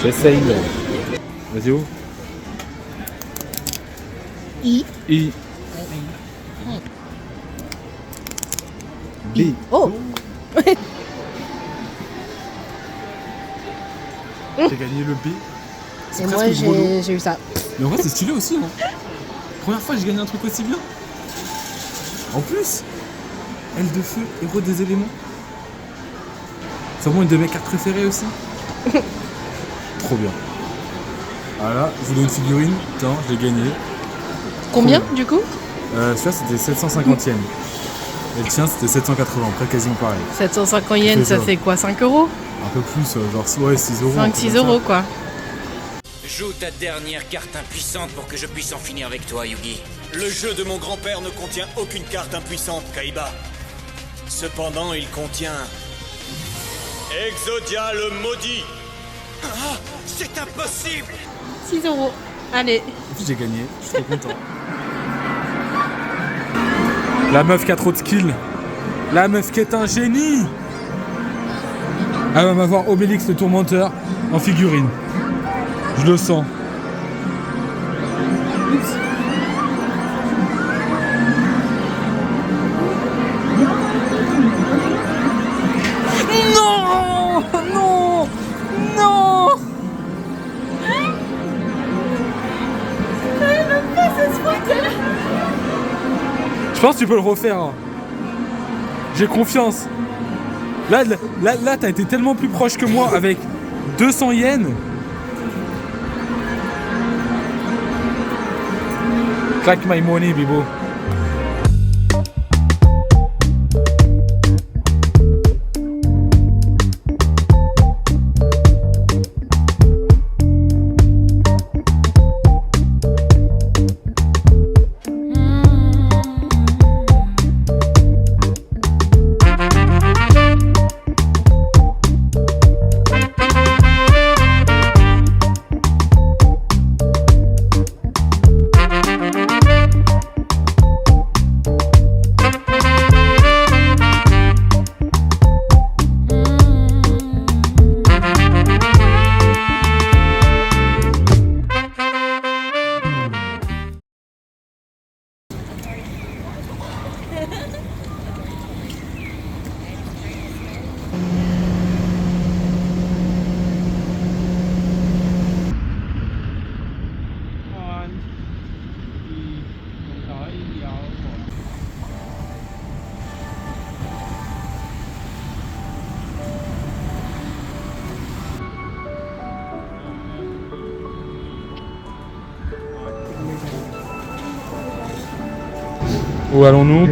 J'essaye. Vas-y, où? I. I. B. Oh. J'ai gagné le B. Et moi j'ai eu ça. Mais en vrai c'est stylé aussi hein. Première fois j'ai gagné un truc aussi bien. En plus, aile de feu, héros des éléments. C'est vraiment une de mes cartes préférées aussi. Trop bien. Voilà, je vous donne une figurine. Tiens, je l'ai gagné. Combien du coup? Celui-là c'était 750 yens. Et le tien c'était 780, après quasiment pareil. 750 yens, ça fait quoi, 5 euros? Un peu plus, genre ouais, 6 euros. 5-6 euros quoi. Joue ta dernière carte impuissante pour que je puisse en finir avec toi, Yugi. Le jeu de mon grand-père ne contient aucune carte impuissante, Kaiba. Cependant, il contient... Exodia le maudit. Ah, c'est impossible! 6 euros. Allez. Et puis j'ai gagné, je suis trop content. La meuf qui a trop de skills. La meuf qui est un génie. Elle va m'avoir Obélix le tourmenteur en figurine. Je le sens. Non! Non! Non! Je pense que tu peux le refaire. Hein. J'ai confiance. Là, t'as été tellement plus proche que moi avec 200 yens. Clack my money, Bibo. Où allons-nous?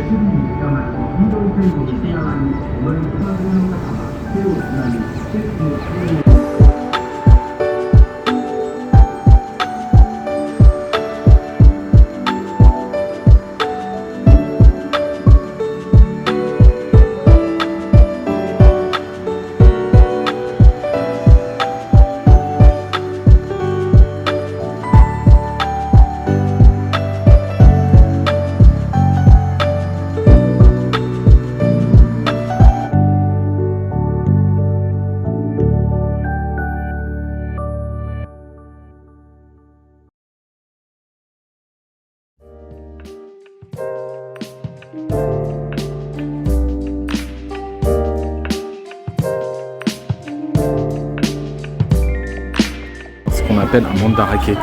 qu'on appelle un mandarake.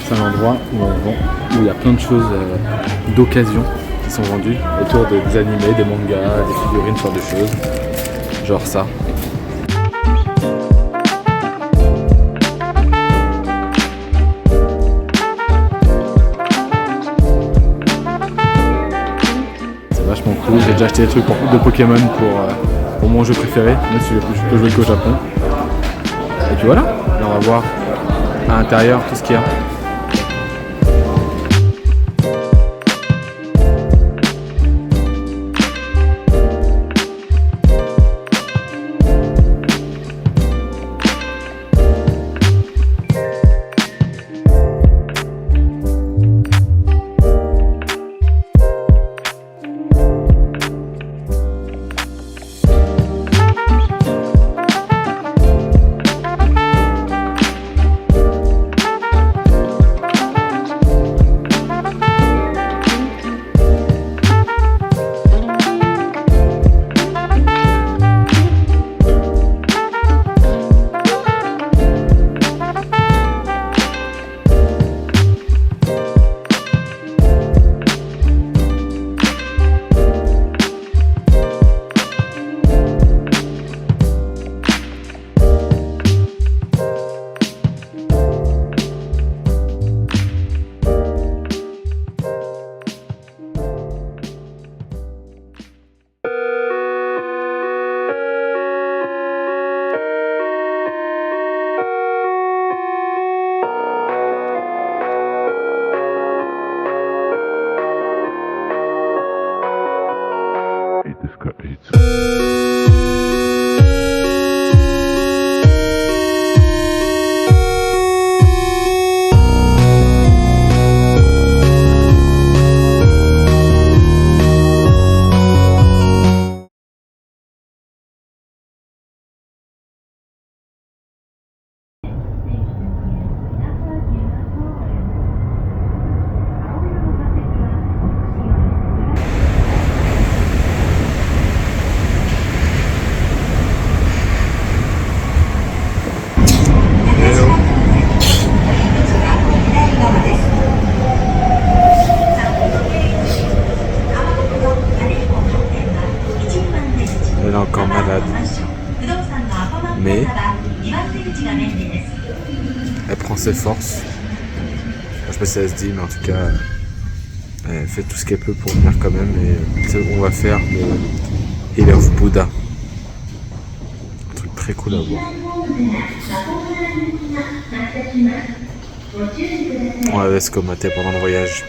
C'est un endroit où on vend, où il y a plein de choses d'occasion qui sont vendues autour des animés, des mangas, des figurines, ce genre de choses. Genre ça. C'est vachement cool. J'ai déjà acheté des trucs de Pokémon pour mon jeu préféré, même si je peux jouer qu'au Japon. Et puis voilà, là on va voir à l'intérieur tout ce qu'il y a. Elle est encore malade. Mais elle prend ses forces. Je sais pas si elle se dit, mais en tout cas, elle fait tout ce qu'elle peut pour venir quand même. Et on va faire le Hill of Buddha. Un truc très cool à voir. On l'avait scomaté pendant le voyage.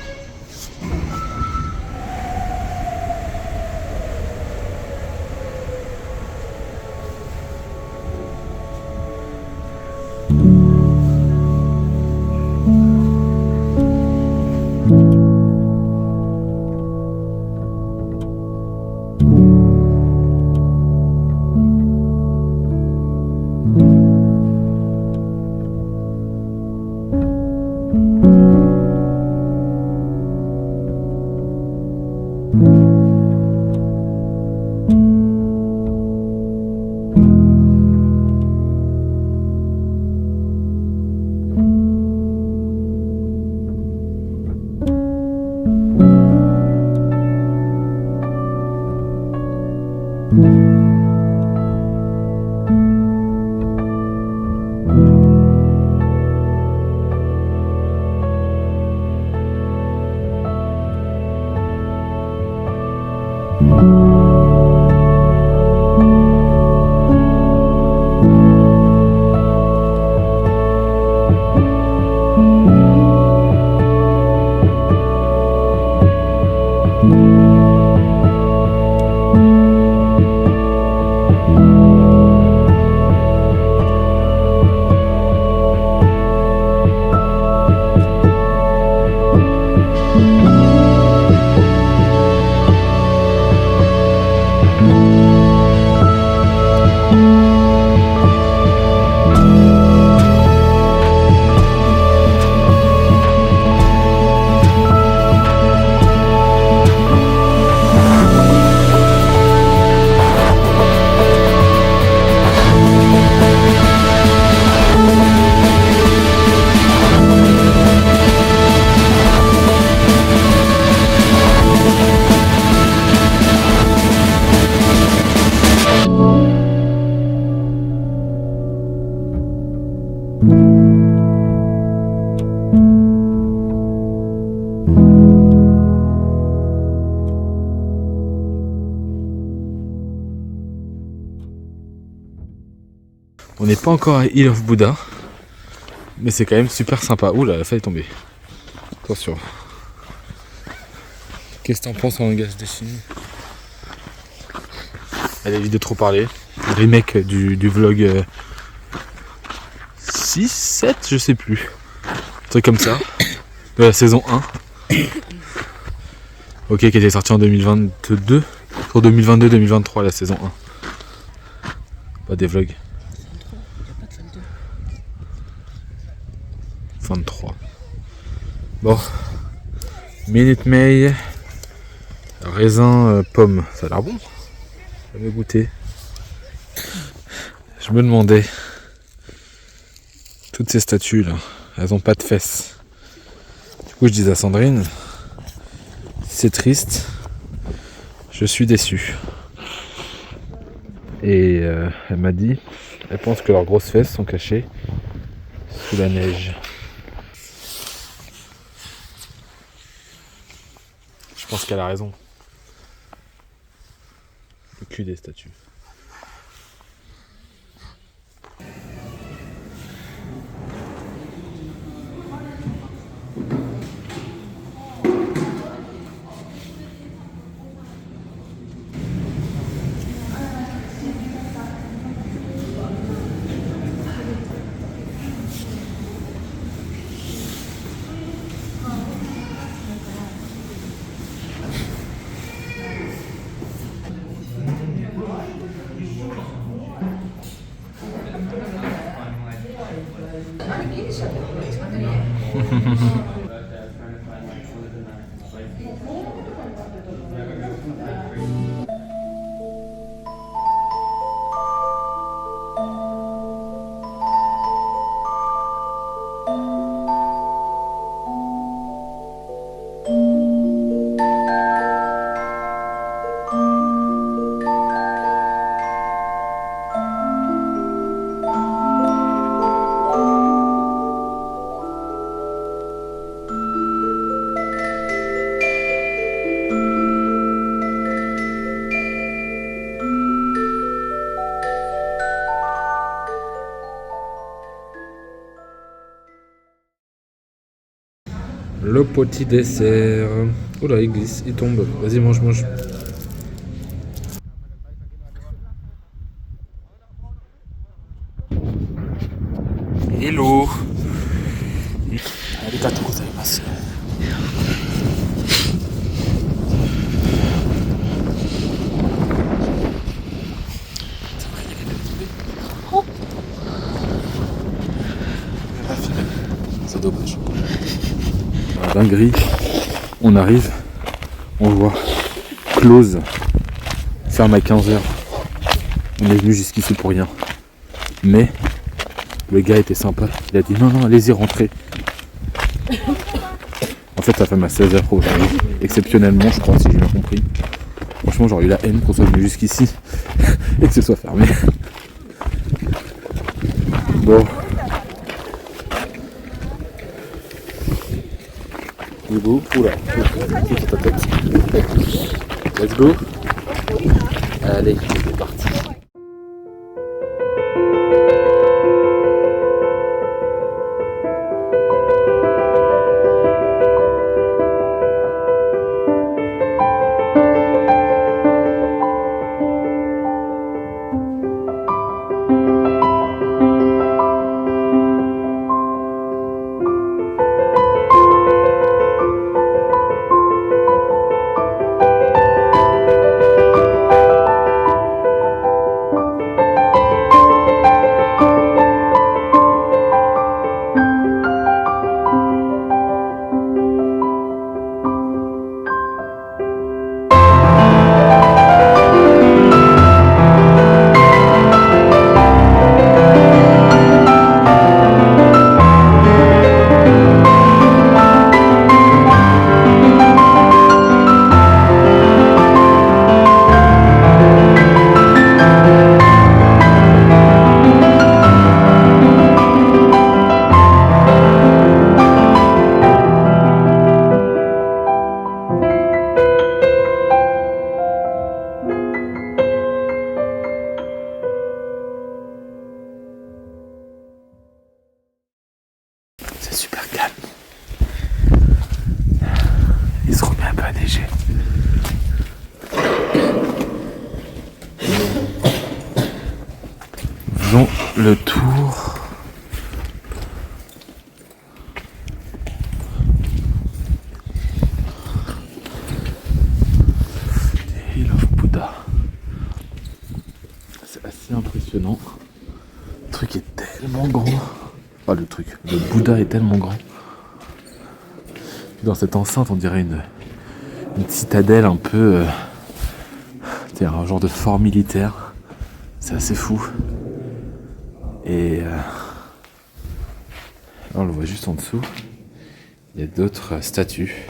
On n'est pas encore à Hill of Buddha, mais c'est quand même super sympa. Ouh là, la feuille est tombée. Attention. Qu'est-ce que t'en penses en langage des Chines? Elle évite de trop parler. Remake du vlog 6, 7, je sais plus. Un truc comme ça. De la saison 1. Ok, qui était sorti en 2022. Pour 2022-2023 la saison 1. Pas des vlogs. 23. Bon. Minute Maid. Raisin pomme. Ça a l'air bon. J'avais goûté. Je me demandais. Toutes ces statues là. Elles ont pas de fesses. Du coup je dis à Sandrine. C'est triste. Je suis déçu. Et elle m'a dit. Elle pense que leurs grosses fesses sont cachées sous la neige. Je pense qu'elle a raison. Le cul des statues. Le petit dessert. Oula, il glisse, il tombe. Vas-y, mange, mange. Hello. Arigatou gozaimasu. C'est dommage. Dinguerie, on arrive, on voit close, ferme à 15h. On est venu jusqu'ici pour rien. Mais le gars était sympa, il a dit non, allez-y, rentrez. En fait, ça ferme à 16h aujourd'hui. Exceptionnellement, je crois, si j'ai bien compris. Franchement, j'aurais eu la haine qu'on soit venu jusqu'ici et que ce soit fermé. Bon. Go. Oula, sur ta tête. Let's go. Allez, c'est parti. C'est super calme. Il se remet un peu à neiger. Faisons le tour. Des Hill of Buddha. C'est assez impressionnant. Le truc est tellement grand. Oh, le Bouddha est tellement grand. Dans cette enceinte, on dirait une citadelle un peu... un genre de fort militaire. C'est assez fou. Et... là, on le voit juste en dessous. Il y a d'autres statues.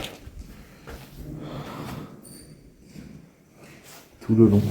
Tout le long.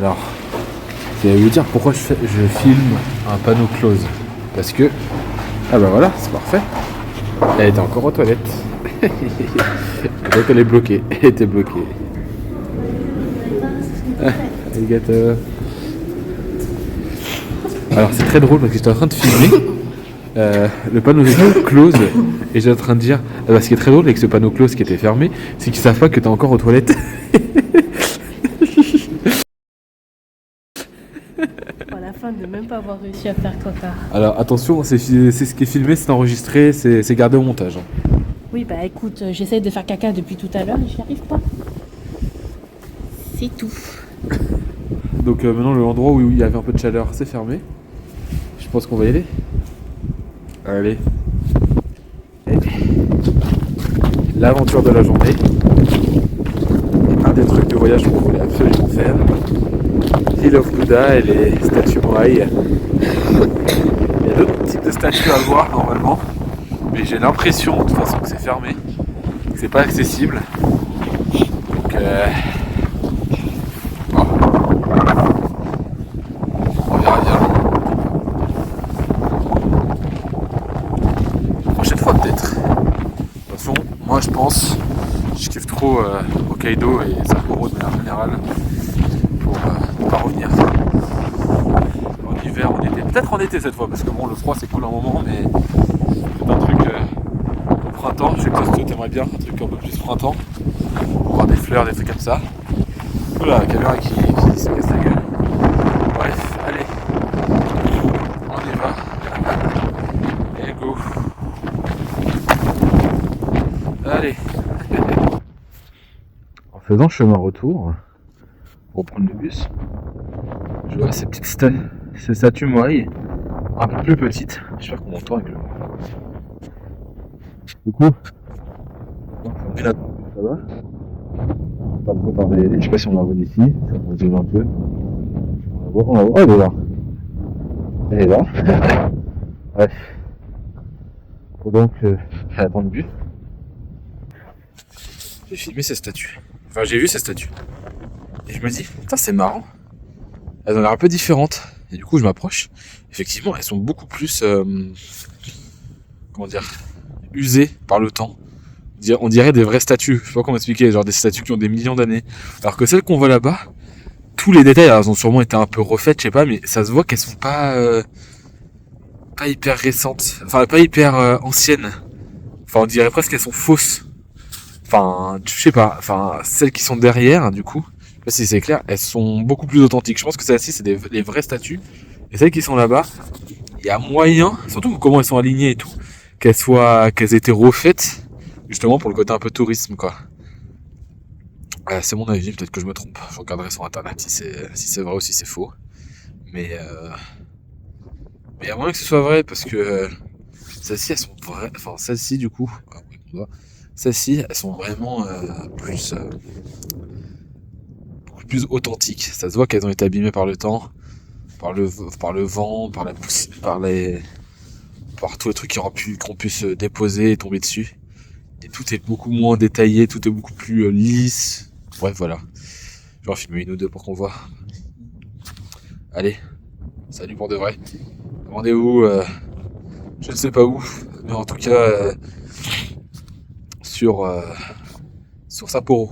Alors, je vais vous dire pourquoi je filme un panneau close. Parce que, ah bah voilà, c'est parfait. Elle était encore aux toilettes. Donc elle est bloquée. Elle était bloquée. Ah, alligator. Alors c'est très drôle parce que j'étais en train de filmer le panneau close et j'étais en train de dire ce qui est très drôle avec ce panneau close qui était fermé, c'est qu'ils savent pas que t'es encore aux toilettes. À la fin de même pas avoir réussi à faire caca. Alors attention, c'est ce qui est filmé, c'est enregistré, c'est gardé au montage. Oui, bah écoute, j'essaie de faire caca depuis tout à l'heure et j'y arrive pas. C'est tout. Donc maintenant l'endroit où il y avait un peu de chaleur, c'est fermé. Je pense qu'on va y aller. Allez. Et l'aventure de la journée. Un des trucs de voyage qu'on voulait absolument faire. Hill of Buddha et les statues Moai. Il y a d'autres types de statues à voir normalement. Mais j'ai l'impression de toute façon que c'est fermé. Que c'est pas accessible. Donc on verra bien. Prochaine fois peut-être. De toute façon, moi je pense, je kiffe trop Hokkaido et Sapporo de manière générale pour ne pas revenir. En hiver, en été. Peut-être en été cette fois, parce que bon, le froid c'est cool un moment, mais c'est un truc au printemps. Je sais que toi t'aimerais bien, un truc un peu plus printemps. Pour voir des fleurs, des trucs comme ça. Voilà, la caméra qui se casse la gueule. Bref, allez. On y va. Et go. Allez. En faisant chemin retour, pour prendre le bus, je vois ces petites statues Moai, un peu plus petites. J'espère qu'on m'entend avec le. Du coup, on met là, ça va. Pas trop tarder. Je sais pas si on la voit d'ici, on va zoom un peu. On la voit. Oh, elle est là. Elle est là. Bref. Faut donc attendre le bus. J'ai filmé ces statues. Enfin, j'ai vu ces statues. Et je me dis, putain, c'est marrant. Elles ont l'air un peu différentes. Et du coup, je m'approche. Effectivement, elles sont beaucoup plus, comment dire, usées par le temps. On dirait des vraies statues. Je sais pas comment expliquer. Genre des statues qui ont des millions d'années. Alors que celles qu'on voit là-bas, tous les détails, elles ont sûrement été un peu refaites, je sais pas, mais ça se voit qu'elles sont pas hyper récentes. Enfin, pas hyper anciennes. Enfin, on dirait presque qu'elles sont fausses. Enfin, je sais pas. Enfin, celles qui sont derrière, du coup, je sais pas si c'est clair, elles sont beaucoup plus authentiques. Je pense que celles-ci, c'est les vraies statues. Et celles qui sont là-bas, il y a moyen, surtout comment elles sont alignées et tout, qu'elles aient été refaites, justement pour le côté un peu tourisme, quoi. C'est mon avis, peut-être que je me trompe. Je regarderai sur internet si c'est vrai ou si c'est faux. Mais il y a moyen que ce soit vrai parce que celles-ci, elles sont vraies. Enfin, celles-ci, du coup, celles-ci, elles sont vraiment beaucoup plus authentiques. Ça se voit qu'elles ont été abîmées par le temps, par le vent, par la poussière, par tous les trucs qui ont pu se déposer et tomber dessus. Et tout est beaucoup moins détaillé, tout est beaucoup plus lisse. Bref, voilà. Je vais en filmer une ou deux pour qu'on voit. Allez, salut pour de vrai. Rendez-vous, je ne sais pas où, mais en tout cas sur Sapporo.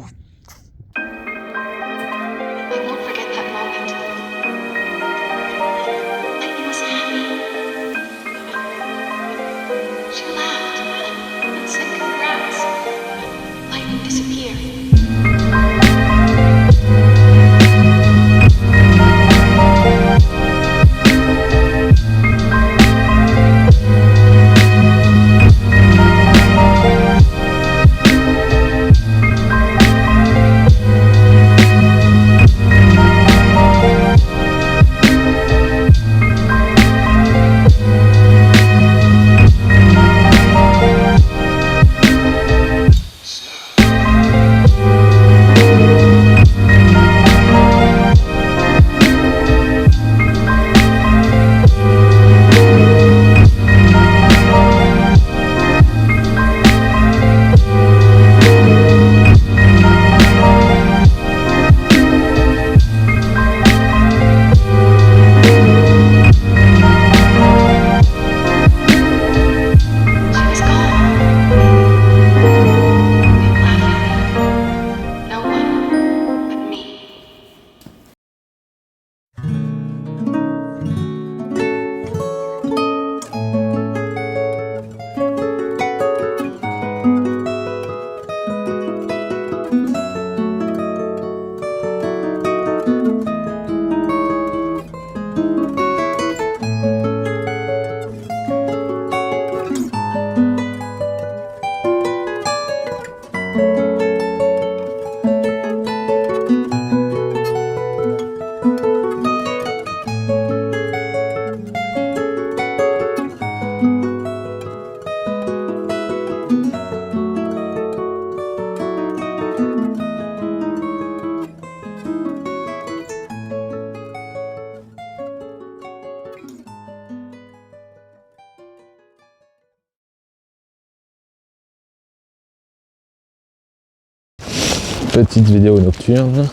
Petite vidéo nocturne.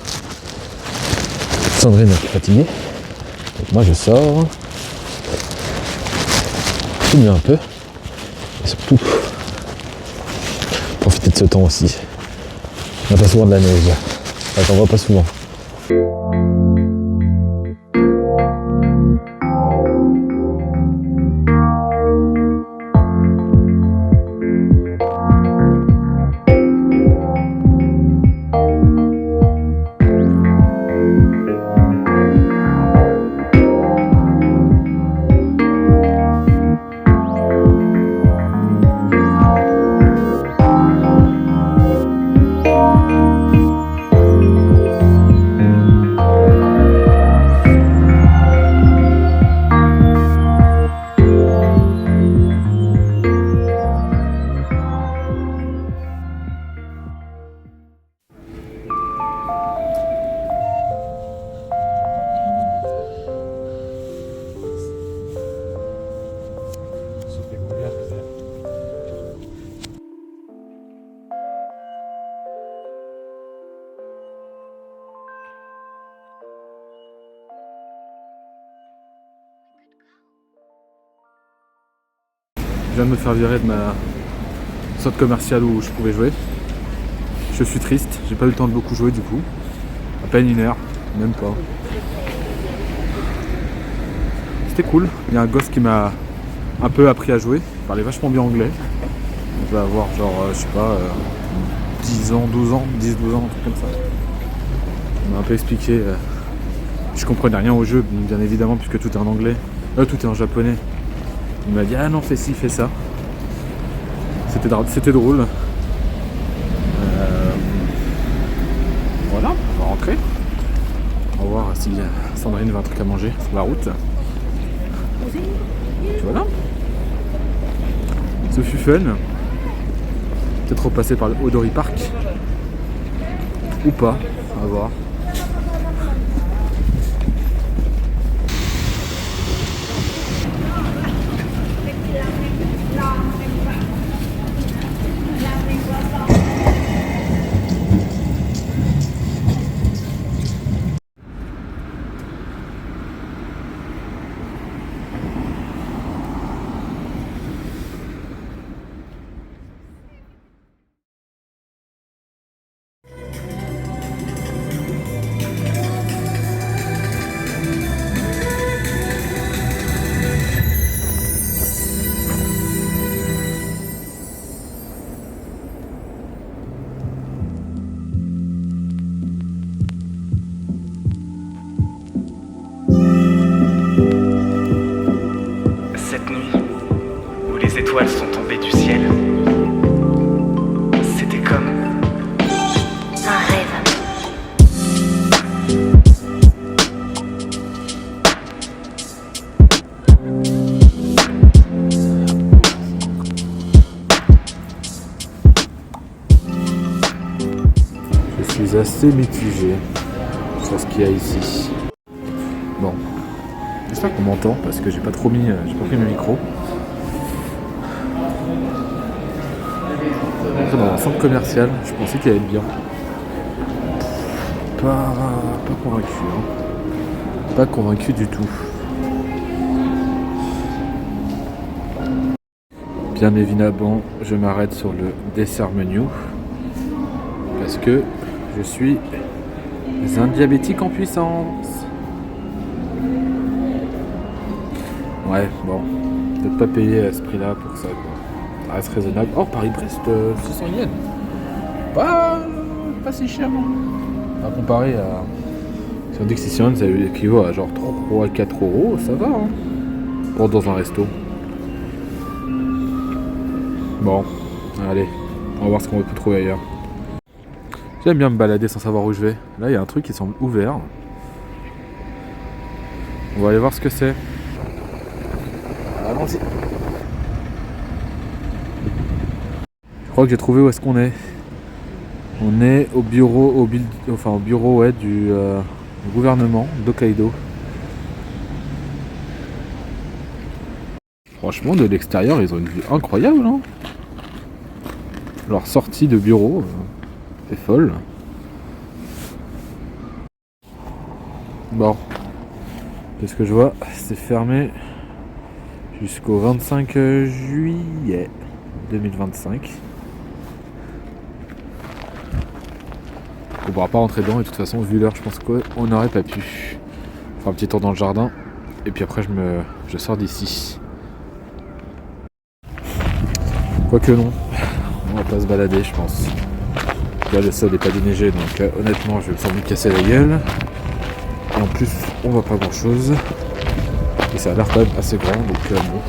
Sandrine est fatiguée. Donc moi je sors. Filme un peu. Et surtout, profiter de ce temps aussi. On n'a pas souvent de la neige. Enfin, t'en vois pas souvent. Je viens de me faire virer de ma centre commercial où je pouvais jouer. Je suis triste, j'ai pas eu le temps de beaucoup jouer du coup. À peine 1 heure, même pas. C'était cool, il y a un gosse qui m'a un peu appris à jouer, il parlait vachement bien anglais. On va avoir genre, je sais pas, 10 ans, 12 ans, 10-12 ans, un truc comme ça. Il m'a un peu expliqué, je comprenais rien au jeu, bien évidemment, puisque tout est en anglais, tout est en japonais. Il m'a dit ah non fais ci, fais ça. C'était drôle. Voilà, on va rentrer. On va voir si Sandrine veut un truc à manger sur la route. Et voilà. Ce fut fun. Peut-être repasser par le Odori Park. Ou pas, on va voir. Les étoiles sont tombées du ciel. C'était comme un rêve. Je suis assez mitigé sur ce qu'il y a ici. Bon, j'espère qu'on m'entend parce que j'ai pas pris mes micros. Dans un centre commercial, je pensais qu'il allait être bien. Pas convaincu, hein. Pas convaincu du tout. Bien évidemment, je m'arrête sur le dessert menu parce que je suis un diabétique en puissance. Ouais, bon, peut-être pas payer à ce prix-là pour ça, quoi. Ça reste raisonnable. Oh, Paris-Brest, 600 yens. Pas si cher, non. À comparer à... Si on dit que 600 yens, ça équivaut à genre 3-4 euros, ça va, hein. Pour dans un resto. Bon, allez, on va voir ce qu'on peut trouver ailleurs. J'aime bien me balader sans savoir où je vais. Là, il y a un truc qui semble ouvert. On va aller voir ce que c'est. Allons-y. Je crois que j'ai trouvé où est-ce qu'on est. On est au bureau, au bureau ouais, du gouvernement d'Hokkaido. Franchement, de l'extérieur, ils ont une vue incroyable, hein. Leur sortie de bureau est folle. Bon, qu'est-ce que je vois? C'est fermé jusqu'au 25 juillet 2025. On pourra pas rentrer dedans et de toute façon vu l'heure je pense qu'on n'aurait pas pu. Faire un petit tour dans le jardin et puis après je sors d'ici. Quoique non, on va pas se balader je pense. Là le sol n'est pas déneigé donc honnêtement je vais sans doute casser la gueule. Et en plus on voit pas grand chose. Et ça a l'air quand même assez grand donc bon.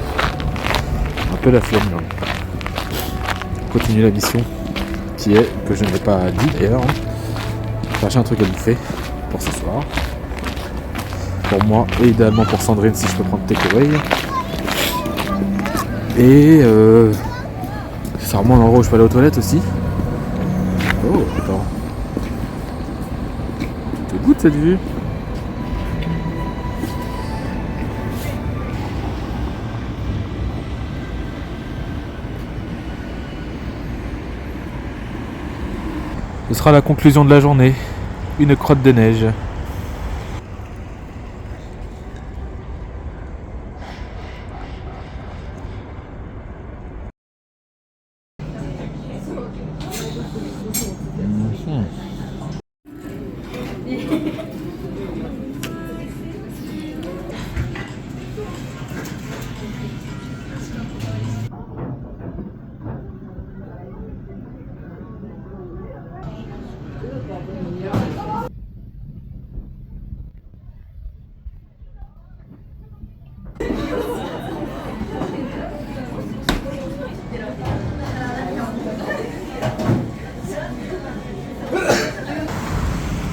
Un peu la flemme là. On continue la mission qui est, que je n'ai pas dit d'ailleurs. Chercher un truc à bouffer pour ce soir. Pour moi et idéalement pour Sandrine si je peux prendre takeaway. Et c'est vraiment un endroit où je peux aller aux toilettes aussi. Oh attends. C'est good cette vue. Ce sera la conclusion de la journée. Une crotte de neige.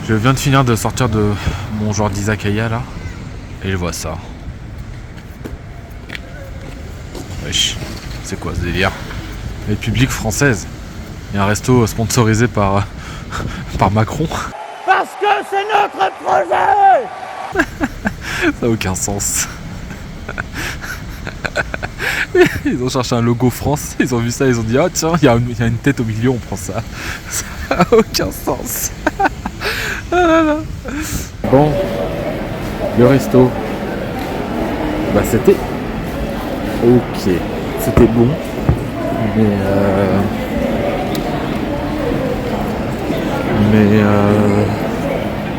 Je viens de finir de sortir de mon genre d'izakaya là. Et je vois ça. Wesh, c'est quoi ce délire? République française. Il y a un resto sponsorisé par Macron. Parce que c'est notre projet. Ça n'a aucun sens. Ils ont cherché un logo France, ils ont vu ça, ils ont dit ah tiens, il y a une tête au milieu, on prend ça. Ça n'a aucun sens. Ah là là. Bon, le resto, bah c'était ok, c'était bon, mais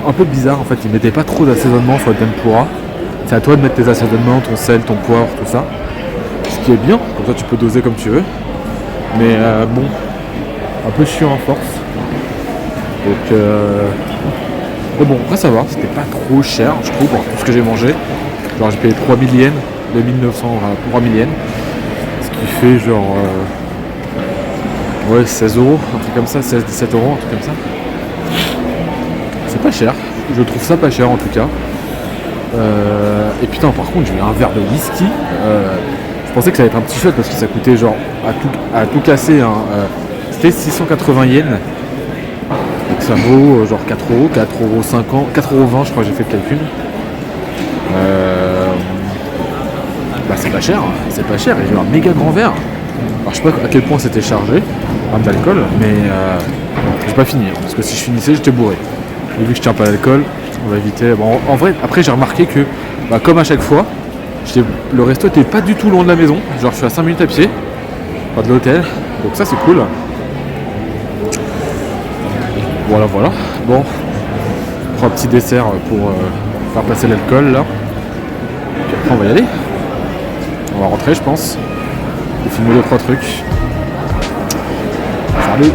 un peu bizarre en fait, ils mettaient pas trop d'assaisonnement sur le tempura. C'est à toi de mettre tes assaisonnements, ton sel, ton poivre, tout ça. Ce qui est bien, comme ça tu peux doser comme tu veux. Mais bon, un peu chiant à force. Donc mais bon, après ça va, c'était pas trop cher je trouve pour tout ce que j'ai mangé. Genre j'ai payé 3000 yens, 2900 pour 3000 yens. Ce qui fait genre ouais 16 euros, un truc comme ça, 16-17 euros, un truc comme ça. C'est pas cher, je trouve ça pas cher en tout cas. Et putain par contre j'ai eu un verre de whisky. Je pensais que ça allait être un petit shot parce que ça coûtait genre à tout casser hein, c'était 680 yens. Donc ça vaut genre 4 euros, 4,50 euros, 4,20 euros je crois que j'ai fait le calcul. Bah c'est pas cher et j'ai eu un méga grand verre. Alors je sais pas à quel point c'était chargé d'alcool mais j'ai pas fini hein, parce que si je finissais j'étais bourré. Et vu que je tiens pas l'alcool, on va éviter. Bon, en vrai, après j'ai remarqué que, bah, comme à chaque fois, le resto était pas du tout loin de la maison. Genre je suis à 5 minutes à pied, pas de l'hôtel, donc ça c'est cool. Voilà. Bon, on prend un petit dessert pour faire passer l'alcool là. Puis après on va y aller. On va rentrer je pense. Et filmer 2-3 trucs. Salut.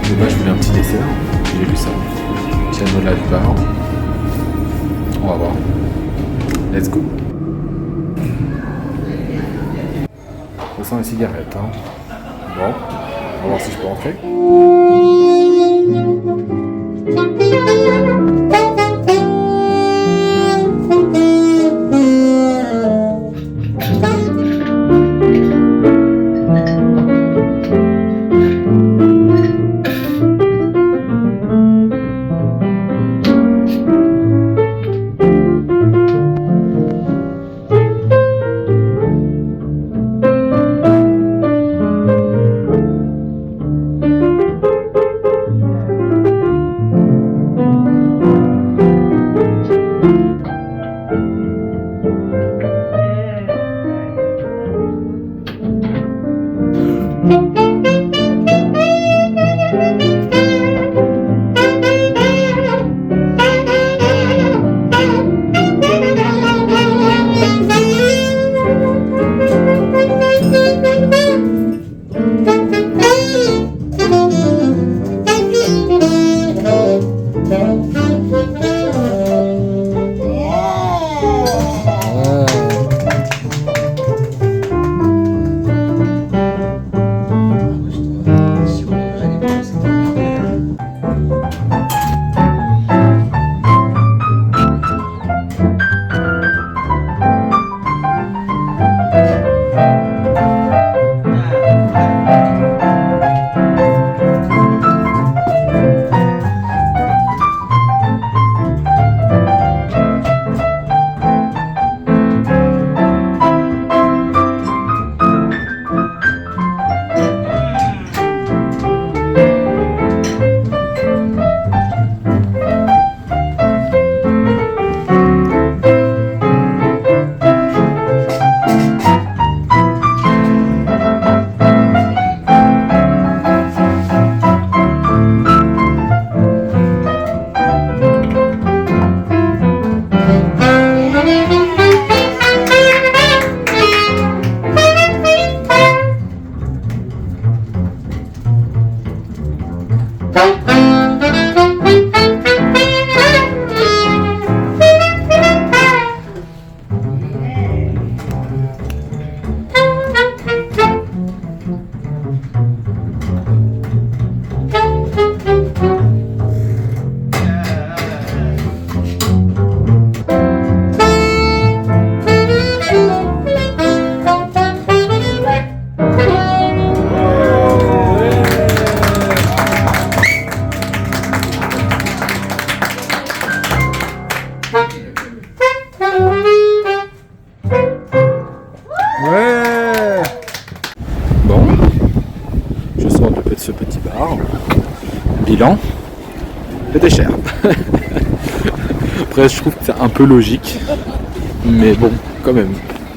Je voulais un petit dessert, j'ai vu ça. Piano live bar. On va voir. Let's go. Ça sent la cigarette. Hein. Bon, on va voir si je peux rentrer. Ouais. Bon, je sors de ce petit bar. Bilan, c'était cher. Après, je trouve que c'est un peu logique, mais bon, quand même.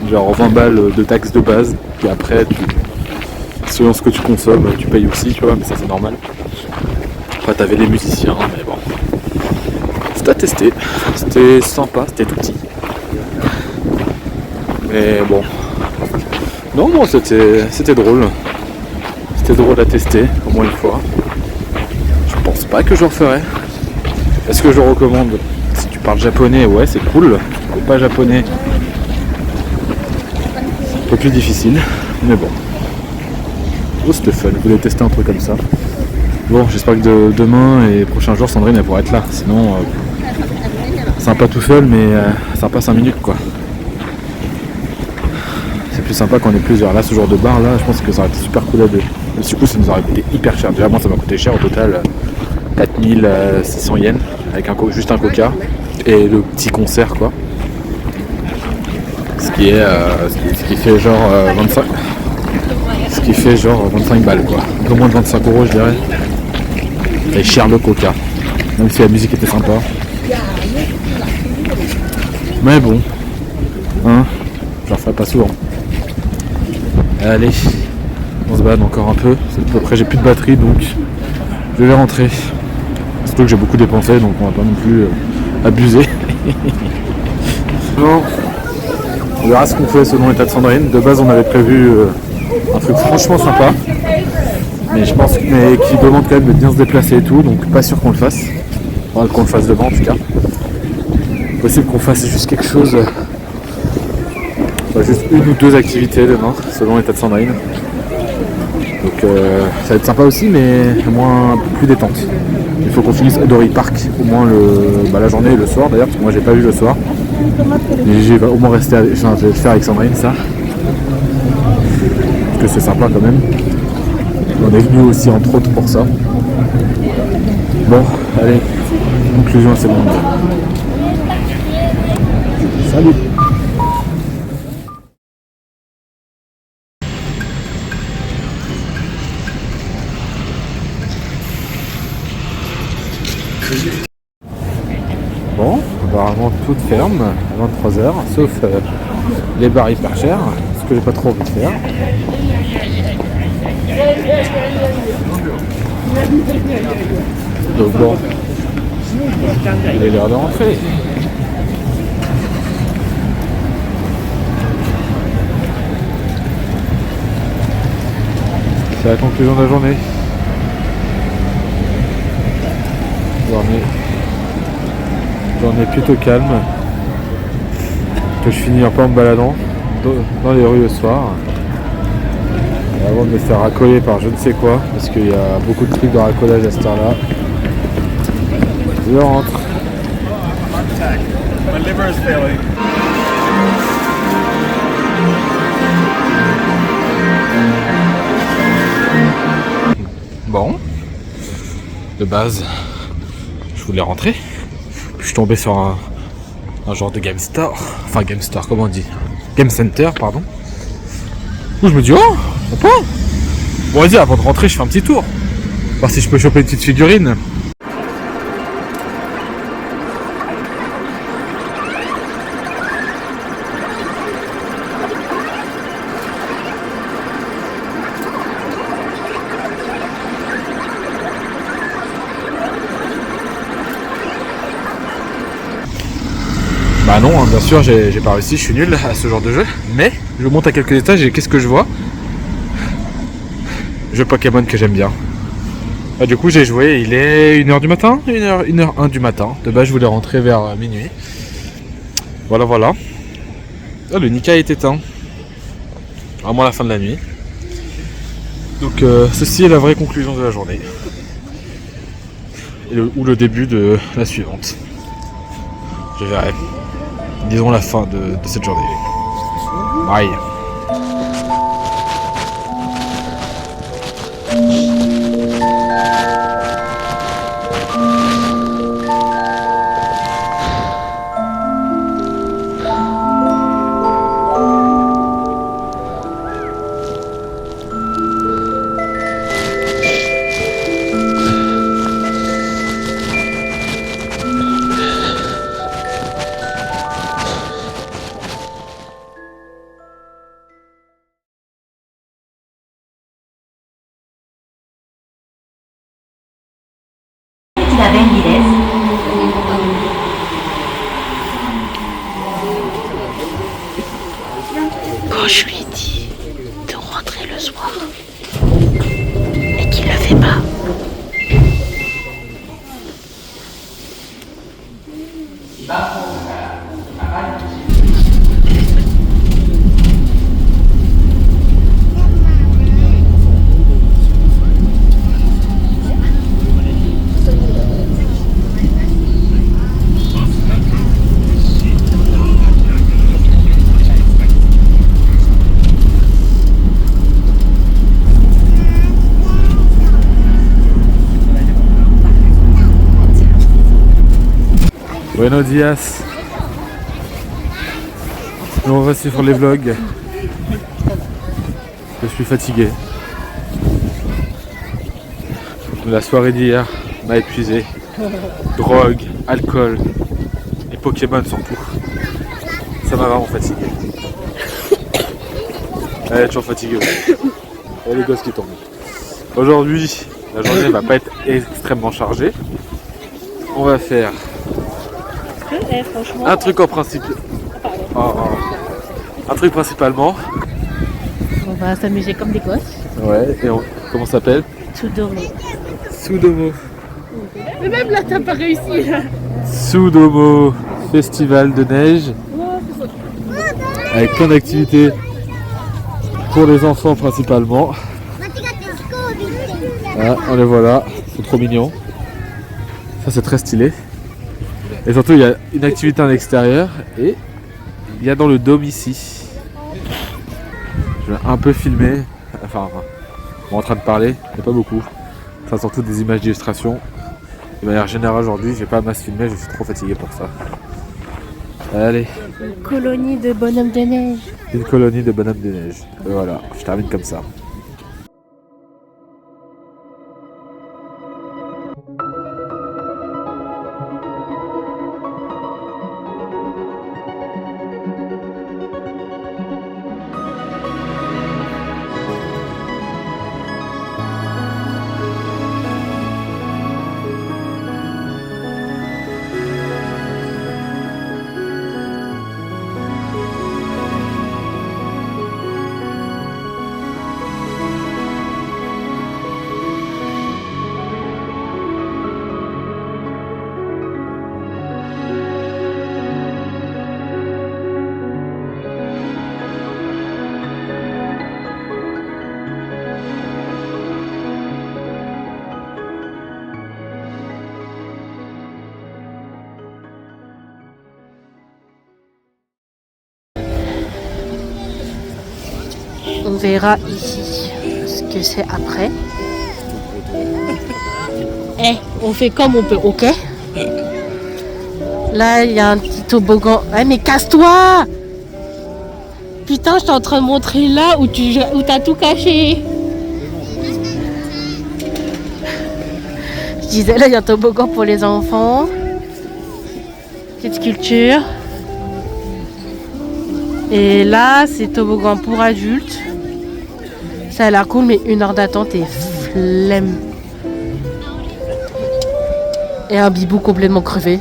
Genre 20 balles de taxes de base, puis après, selon ce que tu consommes, tu payes aussi, tu vois, mais ça c'est normal. Après, t'avais les musiciens, mais bon. C'était à tester, c'était sympa, c'était tout petit. Mais bon. Non, bon, c'était drôle. C'était drôle à tester, au moins une fois. Je pense pas que je referai. Est-ce que je recommande? Si tu parles japonais, ouais, c'est cool. Si tu parles pas japonais, un peu plus difficile. Mais bon. Oh, c'était fun. Je voulais tester un truc comme ça. Bon, j'espère que demain et les prochains jours, Sandrine, elle pourra être là. Sinon, sympa tout seul, mais sympa 5 minutes, quoi. C'est plus sympa quand on est plusieurs. Là, ce genre de bar là, je pense que ça aurait été super cool à deux. Mais du coup, ça nous aurait coûté hyper cher. Déjà, moi, ça m'a coûté cher au total 4600 yens avec juste un coca et le petit concert, quoi. Ce qui fait genre 25. Ce qui fait genre 25 balles, quoi. Un peu moins de 25 €, je dirais. Et cher le coca. Même si la musique était sympa. Mais bon, hein, je referai pas souvent. Allez, on se balade encore un peu. C'est à peu près, j'ai plus de batterie, donc je vais rentrer. Surtout que j'ai beaucoup dépensé, donc on va pas non plus abuser. Bon, on verra ce qu'on fait selon l'état de Sandrine. De base, on avait prévu un truc franchement sympa, mais je pense qui demande quand même de bien se déplacer et tout, donc pas sûr qu'on le fasse. Enfin, qu'on le fasse devant en tout cas. Possible qu'on fasse juste quelque chose. Juste une ou deux activités demain, selon l'état de Sandrine. Donc ça va être sympa aussi, mais moins un peu plus détente. Il faut qu'on finisse Dory Park, au moins la journée et le soir d'ailleurs, parce que moi j'ai pas vu le soir. Mais j'ai au moins resté, je vais le faire avec Sandrine ça. Parce que c'est sympa quand même. On est venu aussi entre autres pour ça. Bon, allez, conclusion à ce monde. Salut. Bon, apparemment tout ferme à 23h, sauf les bars hyper chers, ce que j'ai pas trop envie de faire. Donc bon, il est l'heure de rentrer. C'est la conclusion de la journée. Journée plutôt calme, que je finis un peu en me baladant dans les rues le soir, avant de me faire racoler par je ne sais quoi, parce qu'il y a beaucoup de trucs de racolage à cette heure-là. Je rentre. Bon, de base, je voulais rentrer. Je suis tombé sur un genre de Game Store, enfin Game Store, comment on dit, Game Center, pardon. Où je me dis, oh, sympa. Bon, vas-y, avant de rentrer, je fais un petit tour, voir si je peux choper une petite figurine. Bah non, hein, bien sûr, j'ai pas réussi, je suis nul à ce genre de jeu. Mais je monte à quelques étages et qu'est-ce que je vois? Jeu Pokémon que j'aime bien. Bah, du coup j'ai joué, il est 1h du matin, 1h01 du matin. De base je voulais rentrer vers minuit. Voilà voilà. Ah, le Nika est éteint. Vraiment à la fin de la nuit. Donc ceci est la vraie conclusion de la journée. Ou le début de la suivante. Je verrai. Disons la fin de cette journée. Bye. Quand je lui dis de rentrer le soir et qu'il le fait pas, Buenos dias. Nous on va suivre les vlogs. Je suis fatigué. La soirée d'hier m'a épuisé. Drogue, alcool et Pokémon surtout. Ça m'a vraiment fatigué. Elle est toujours fatiguée aussi. Et les gosses qui tombent. Aujourd'hui, la journée va pas être extrêmement chargée. On va faire un truc en principe. Un truc principalement. On va s'amuser comme des gosses. Ouais, et comment ça s'appelle? Sudomo. Sudomo. Mais même là, t'as pas réussi. Sudomo Festival de neige. Avec plein d'activités pour les enfants principalement. Ah, on les voit là, c'est trop mignon. Ça c'est très stylé. Et surtout il y a une activité en extérieur et il y a dans le dôme ici. Je vais un peu filmer, enfin on est en train de parler, mais pas beaucoup. Ça surtout des images d'illustration. De manière générale aujourd'hui, j'ai pas masse filmé, je suis trop fatigué pour ça. Allez. Colonie de bonhommes de neige. Une colonie de bonhommes de neige. Et voilà, je termine comme ça. On verra ici ce que c'est après. On fait comme on peut, ok? Là, il y a un petit toboggan. Mais casse-toi! Putain, je suis en train de montrer là où t'as tout caché. Je disais, là, il y a un toboggan pour les enfants. Petite sculpture. Et là, c'est toboggan pour adultes. Ça a l'air cool, mais 1 heure d'attente et flemme. Et un bibou complètement crevé.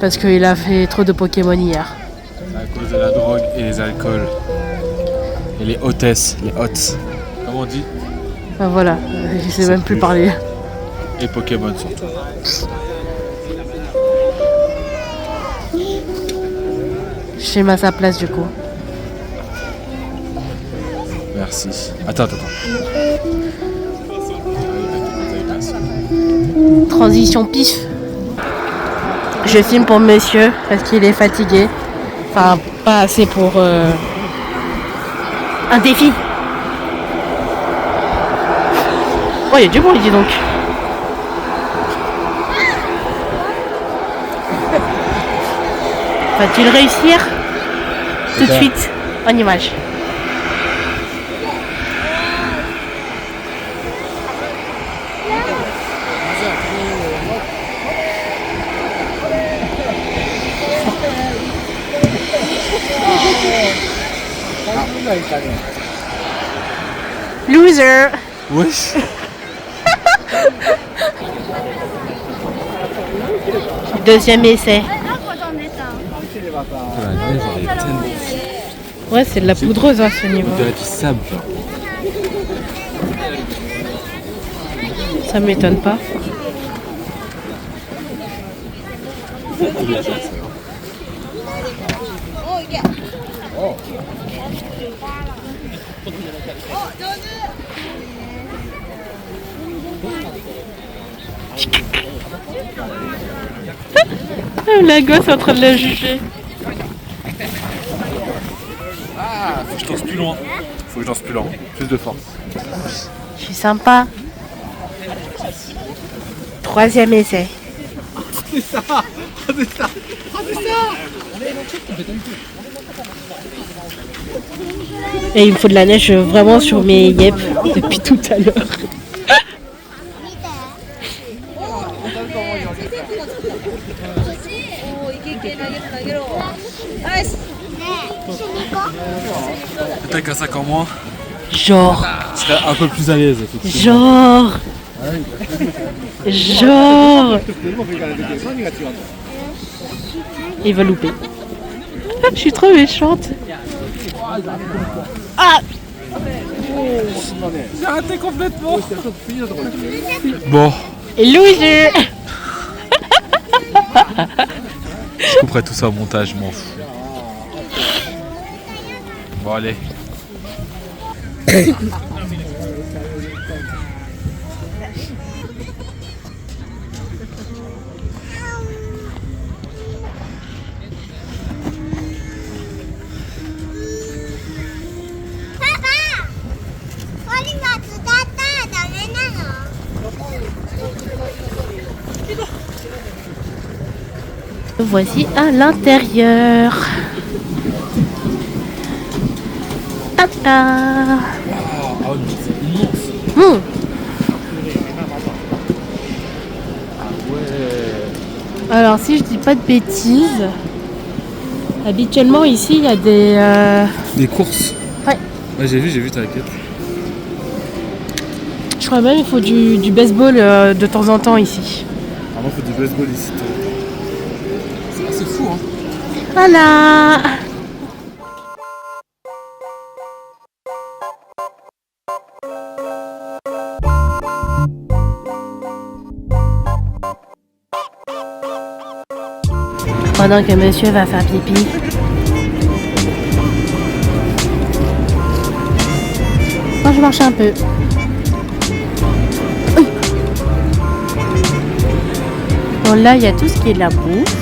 Parce qu'il a fait trop de Pokémon hier. À cause de la drogue et les alcools. Et les hôtesses, les hôtes. Comment on dit? Ben voilà, je sais même plus parler. Et Pokémon surtout. Je filme à sa place du coup. Merci. Attends. Transition pif. Je filme pour monsieur parce qu'il est fatigué. Enfin, pas assez pour un défi. Oh, il y a du bruit, dis donc. Va-t-il réussir tout de suite en image? Loser. Wesh. Deuxième essai. La neige, elle est tellement... Ouais, c'est de la poudreuse à ce niveau. On dirait du sable, genre. Ça m'étonne pas. La gosse est en train de la juger. Ah, faut que je danse plus loin. Faut que je danse plus loin. Plus de force. Je suis sympa. Troisième essai. Et il me faut de la neige vraiment sur mes yep depuis tout à l'heure. Peut-être qu'un sac en moins, Genre. je serais un peu plus à l'aise, effectivement. Genre. Il va louper. Je suis trop méchante. Ah! J'ai raté complètement. Bon, Loser. je couperai tout ça au montage, je m'en fous. Bon, allez. Voici à l'intérieur. Tata. Ah oui, c'est immense. Alors si je dis pas de bêtises, habituellement ici il y a Des courses. Ouais. Ouais, j'ai vu, t'inquiète. Je crois même qu'il faut du baseball de temps en temps ici. Vraiment, il faut du baseball ici. C'est assez fou, hein. Voilà. Pendant que monsieur va faire pipi. Moi je marche un peu. Oui. Bon là il y a tout ce qui est de la bouffe.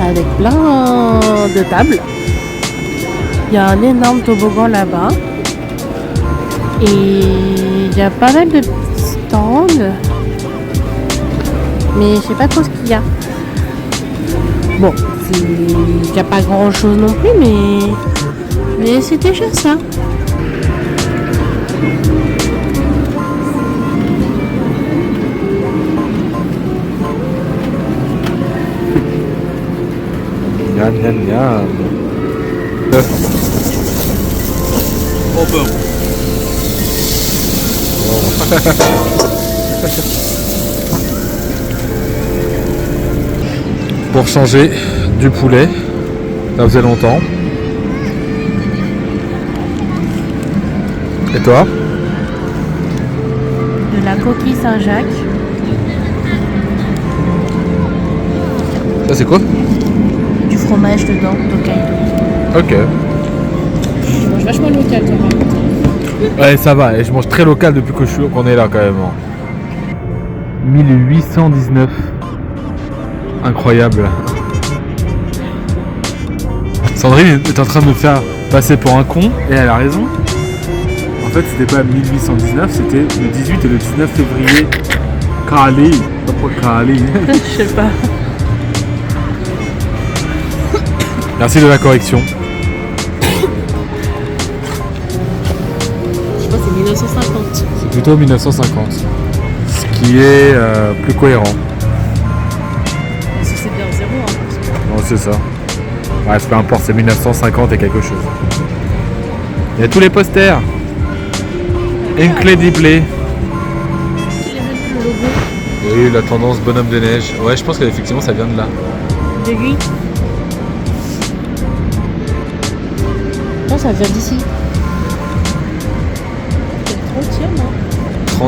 Avec plein de tables. Il y a un énorme toboggan là-bas. Et il y a pas mal de stands. Mais je sais pas trop ce qu'il y a. Bon, il n'y a pas grand chose non plus, mais c'est déjà ça. Miam, miam, miam. Oh ben. Pour changer du poulet, ça faisait longtemps. Et toi? De la coquille Saint-Jacques. Ça c'est quoi? Du fromage dedans, d'Hokkaido. Ok. Je mange vachement local, toi, par contre. Ouais, ça va, et je mange très local depuis qu'on est là quand même. 1819. Incroyable. Sandrine est en train de me faire passer pour un con, et elle a raison. En fait, c'était pas 1819, c'était le 18 et le 19 février. Kali. Pourquoi Kali? Je sais pas. Merci de la correction. Je pense que c'est 1950. C'est plutôt 1950. Ce qui est plus cohérent. Si c'est bien 0, hein. Non, c'est ça. Ouais, peu importe, c'est 1950 et quelque chose. Il y a tous les posters. Incredible. Oui, la tendance bonhomme de neige. Ouais, je pense qu'effectivement ça vient de là. De lui. Non, ça vient d'ici. C'est le 30e, hein.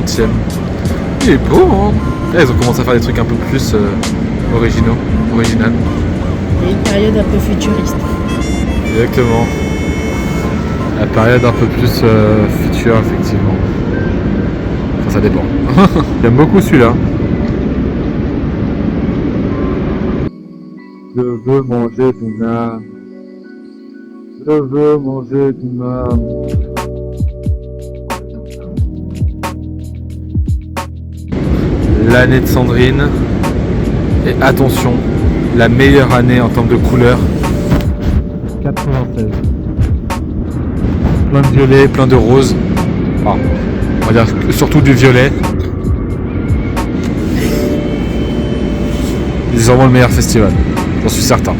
30e. Il est beau, hein. Là, ils ont commencé à faire des trucs un peu plus original. Il y a une période un peu futuriste. Exactement. La période un peu plus future, effectivement. Enfin, ça dépend. J'aime beaucoup celui-là. Je veux manger ton âme. Je veux manger ton âme. L'année de Sandrine. Et attention, la meilleure année en termes de couleurs. 96. Plein de violet, plein de rose. Enfin, on va dire surtout du violet. C'est vraiment le meilleur festival, j'en suis certain.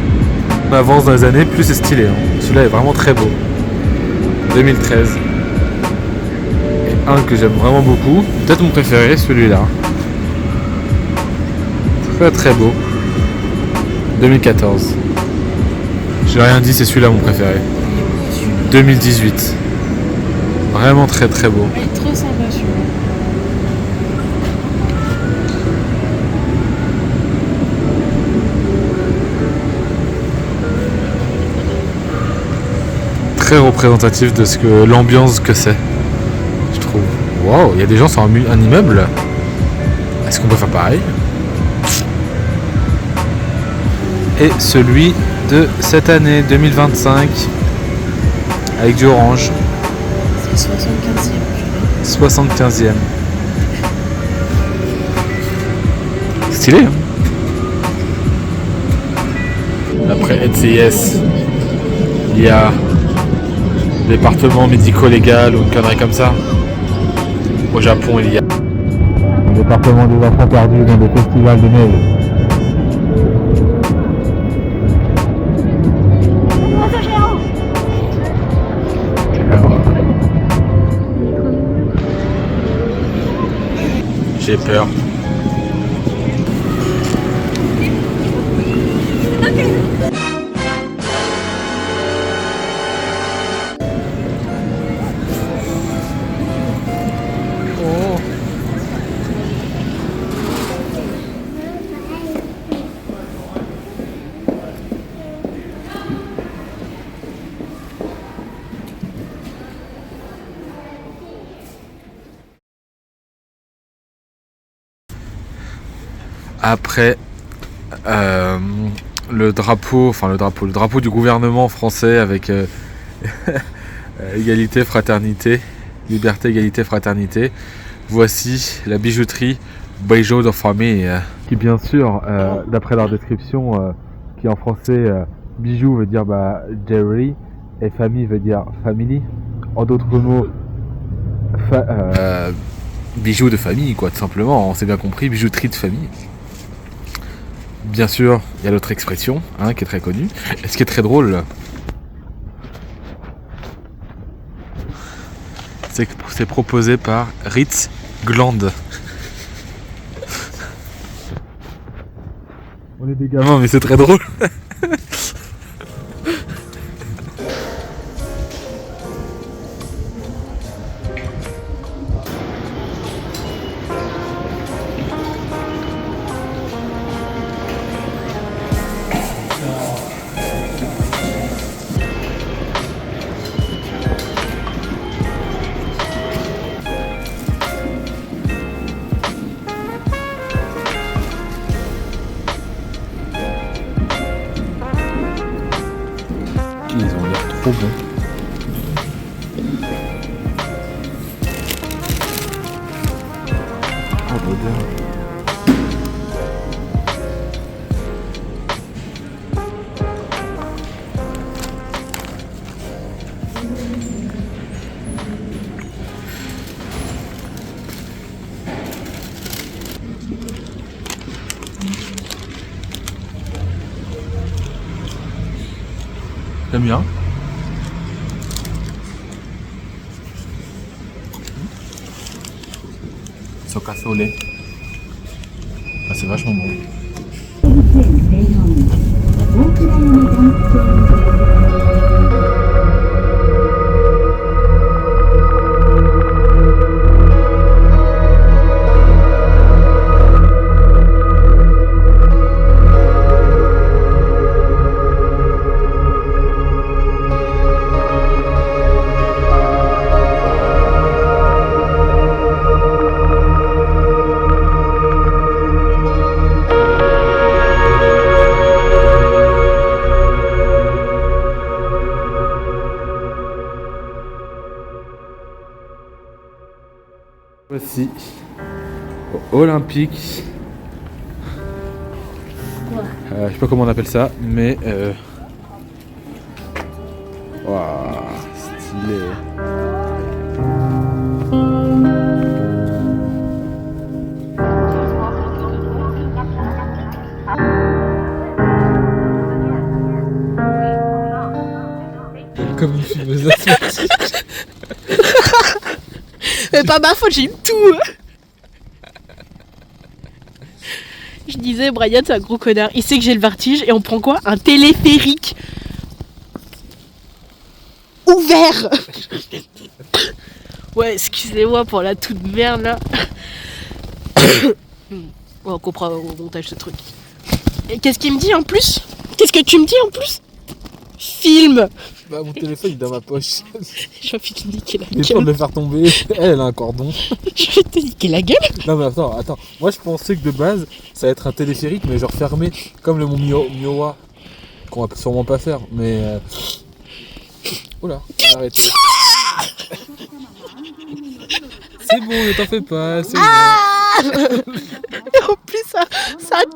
On avance dans les années, plus c'est stylé. Hein. Celui-là est vraiment très beau. 2013. Et un que j'aime vraiment beaucoup, peut-être mon préféré, celui-là. Très très beau. 2014. J'ai rien dit, c'est celui-là mon préféré. 2018. Vraiment très très beau. Il est trop sympa celui-là. Très représentatif de ce que l'ambiance que c'est, je trouve. Waouh, il y a des gens sur un immeuble. Est-ce qu'on peut faire pareil? Et celui de cette année 2025 avec du orange. C'est le 75e. 75e. Stylé, hein? Après NCIS, il y a département médico-légal ou une connerie comme ça. Au Japon, il y a le département des enfants perdus dans des festivals de neige. J'ai peur. Après le drapeau du gouvernement français avec égalité, fraternité, liberté, égalité, fraternité. Voici la bijouterie Bijoux de famille, qui bien sûr, d'après leur description, qui en français bijou veut dire jewelry et famille veut dire family. En d'autres mots, bijoux de famille, quoi, tout simplement. On s'est bien compris, bijouterie de famille. Bien sûr, il y a l'autre expression, hein, qui est très connue. Et ce qui est très drôle, c'est que c'est proposé par Ritz Gland. On est des gamins, mais c'est très drôle. trop bon. Oh l'odeur. T'aimes bien? Son café au lait. Ah, c'est vachement bon. Voici au Olympique. Je sais pas comment on appelle ça, mais waouh, stylé. Comme une fumeuse athlétique. Mais pas ma faute, j'ai eu tout. Je disais, Brian, c'est un gros connard. Il sait que j'ai le vertige et on prend quoi? Un téléphérique ouvert. Ouais, excusez-moi pour la toute merde là. On comprend au montage ce truc. Et qu'est-ce qu'il me dit en plus? Qu'est-ce que tu me dis en plus? Film. Bah mon téléphone il est dans ma poche. J'ai envie de te niquer la J'ai peur de gueule. le faire tomber. Elle a un cordon. Je vais te niquer la gueule. Non mais attends. Moi je pensais que de base ça allait être un téléphérique mais genre fermé comme le mont Miowa. Qu'on va sûrement pas faire mais... Oula, arrêtez. C'est bon, ne t'en fais pas, c'est bon. Et en plus ça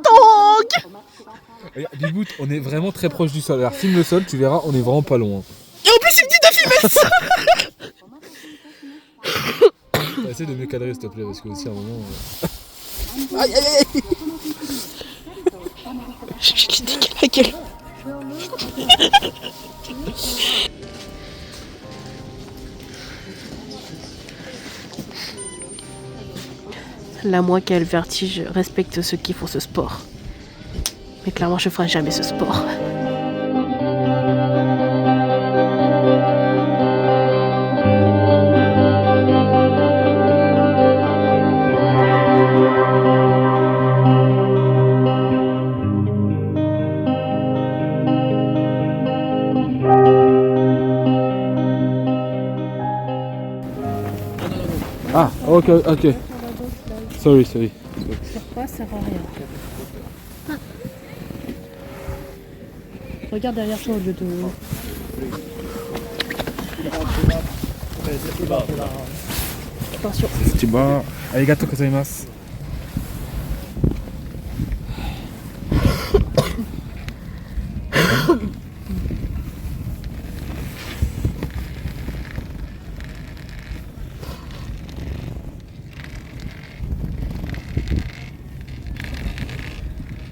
tangue. Regarde, Bibout, on est vraiment très proche du sol. Alors filme le sol, tu verras, on est vraiment pas loin. Et en plus il me dit de filmer ça. Essaye de mieux cadrer s'il te plaît parce que aussi à un moment... Aïe aïe aïe. Je vais te niquer la gueule. Là, moi qui ai le vertige, je respecte ceux qui font ce sport. Mais clairement, je ferai jamais ce sport. Ah, ok. Sorry. Pourquoi ça sert à rien? Regarde derrière toi au lieu de... Attention. Chiba, arigato gozaimasu.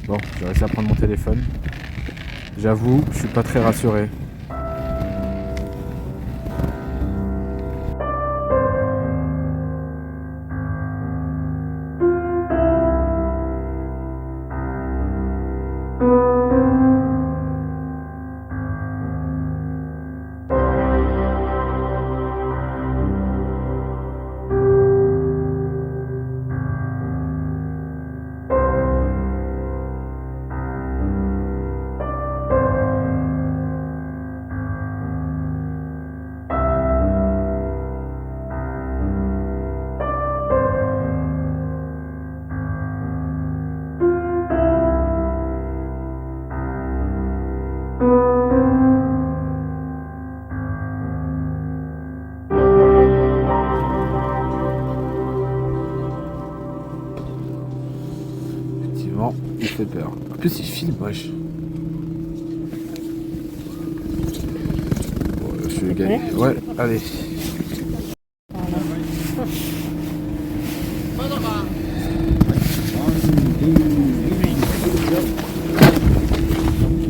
Bon, j'ai réussi à prendre mon téléphone. J'avoue, je suis pas très rassuré. fait peur. En plus, il filme, wesh. Bon, je suis gagné. Ouais, allez.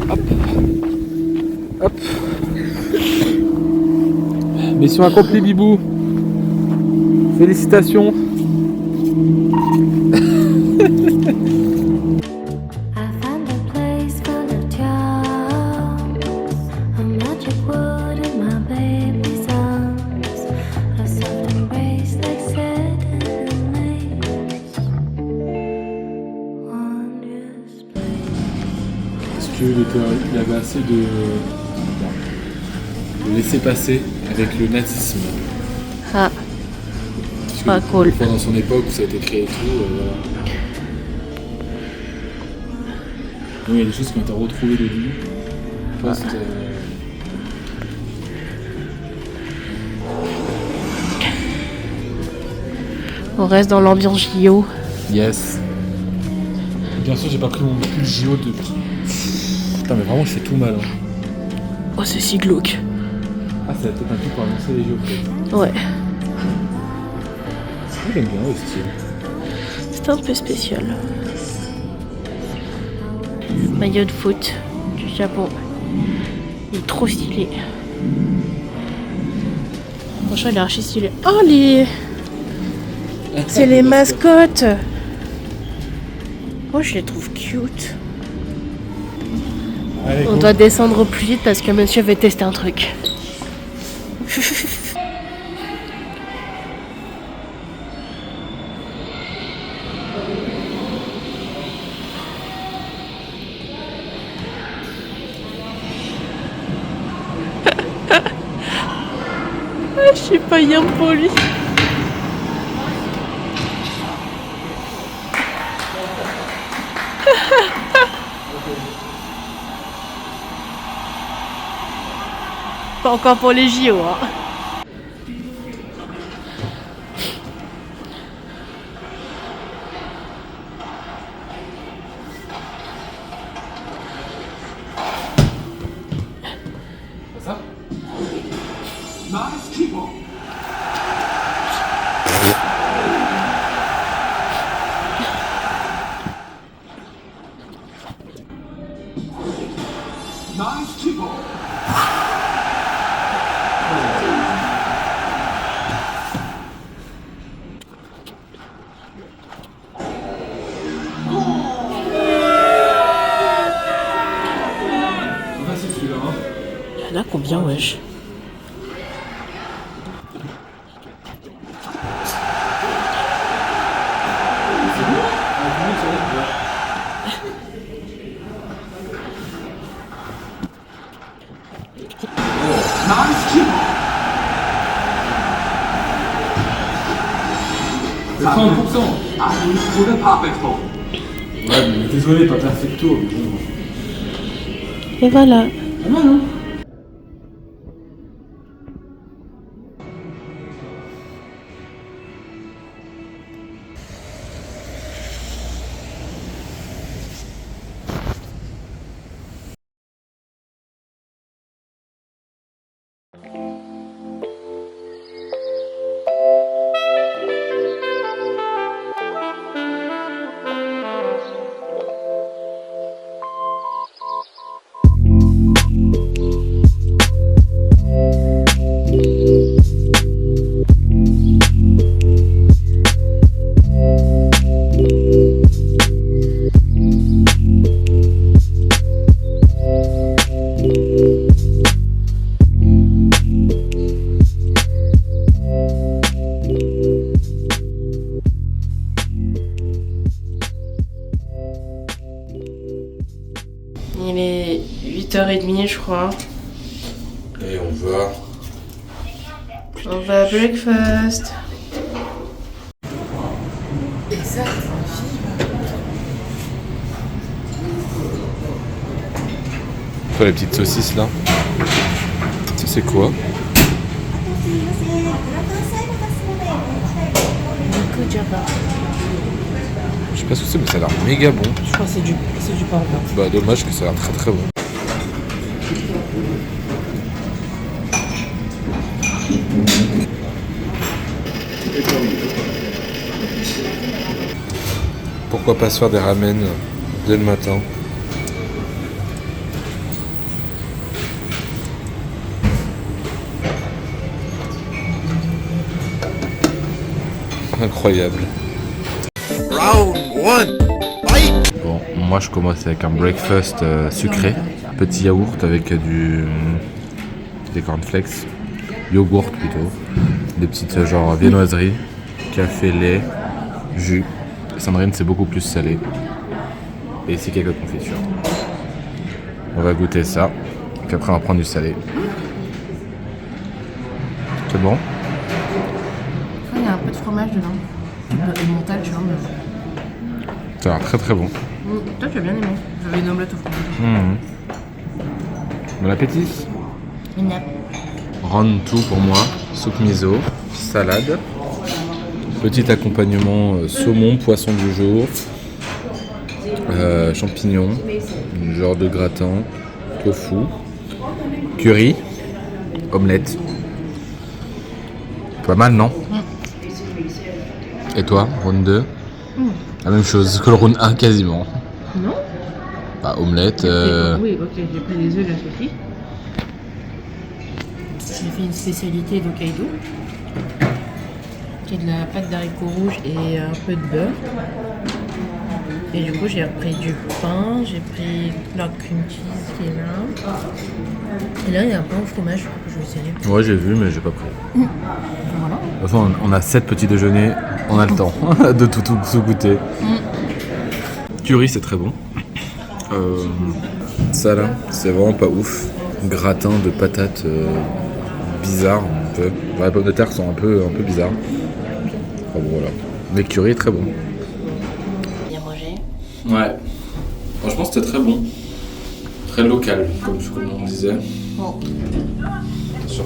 Hop. Hop. Mission accomplie, Bibou. Félicitations. Est-ce qu'il avait assez de laisser passer avec le nazisme? Ah, Parce que pas cool. Pendant son époque où ça a été créé et tout, voilà. Donc, il y a des choses qui ont été retrouvées de lui. Post, On reste dans l'ambiance JO. Yes. Bien sûr, j'ai pas pris mon pull JO depuis. Putain, mais vraiment, je fais tout mal. Hein. Oh, c'est si glauque. Ah, c'est peut-être un truc pour annoncer les JO, peut-être. Ouais, J'aime bien le style. c'est un peu spécial. Maillot de foot du Japon. Il est trop stylé. Franchement, il est archi stylé. Oh, les... C'est les mascottes. Oh, je les trouve cute. Allez, On doit descendre plus vite parce que monsieur veut tester un truc. Je suis pas impoli. Pas encore pour les JO, hein. Ça Il y en a combien, wesh? C'est 30%. Ouais, mais désolé, pas perfecto. Mais bon. Et voilà. Pas mal, hein? Il est 8h30, je crois. Et on va. On va à breakfast. Toi, les petites saucisses là. Ça, c'est quoi? Je sais sais pas ce que c'est, mais ça a l'air méga bon. Je crois que c'est du porc blanc. Bah dommage que ça a l'air très très bon. Pourquoi pas se faire des ramen dès le matin? Incroyable. Round 1. Fight! Bon, moi je commence avec un breakfast sucré. Petit yaourt avec des cornflakes. Yogourt plutôt. Des petites genre viennoiseries. Café, lait, jus. Sandrine c'est beaucoup plus salé. Et ici quelques confitures. On va goûter ça. Puis après on va prendre du salé. C'est bon? Il y a un peu de fromage dedans. Et montage, tu vois. Ça a l'air très très bon. Toi, tu as bien aimé. J'avais une omelette au fromage. Bon appétit. Une nappe. Round 2 pour moi. Soupe miso, salade. Petit accompagnement saumon, poisson du jour. Champignons. Genre de gratin. Tofu. Curry. Omelette. Pas mal, non? Et toi, round 2? La même chose que le round 1 quasiment. Non? Bah, omelette. Oui, ok, j'ai pris les œufs et la saucisse. J'ai fait une spécialité d'Hokkaido. Qui est de la pâte d'haricots rouges et un peu de beurre. Et du coup, j'ai pris du pain, j'ai pris la cream cheese qui est là. Et là, il y a un pain au fromage que je vais essayer. Ouais, j'ai vu, mais j'ai pas pris. Voilà. De toute façon, on a 7 petits déjeuners, on a le temps de tout goûter. Curry, c'est très bon. Ça là, c'est vraiment pas ouf. Gratin de patates bizarre un peu. Les pommes de terre sont un peu bizarres. Enfin, bon, voilà. Mais curry est très bon. Bien mangé. Ouais. Franchement, c'était très bon. Très local, comme on disait. Bon. Attention.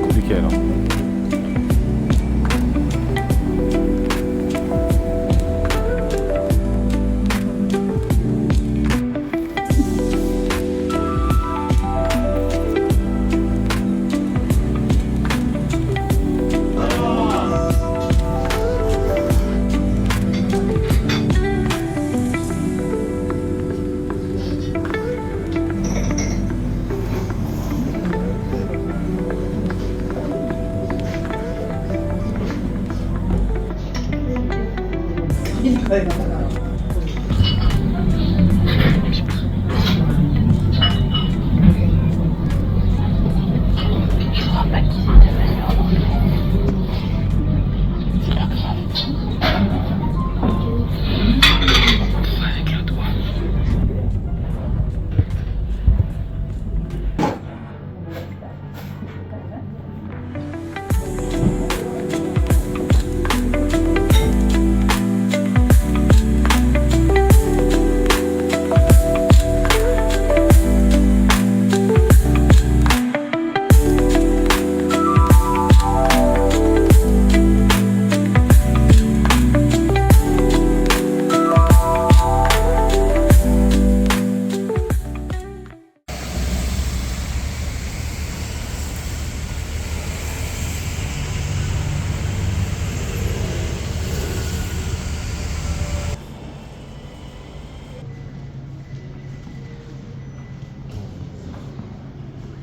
Compliqué alors.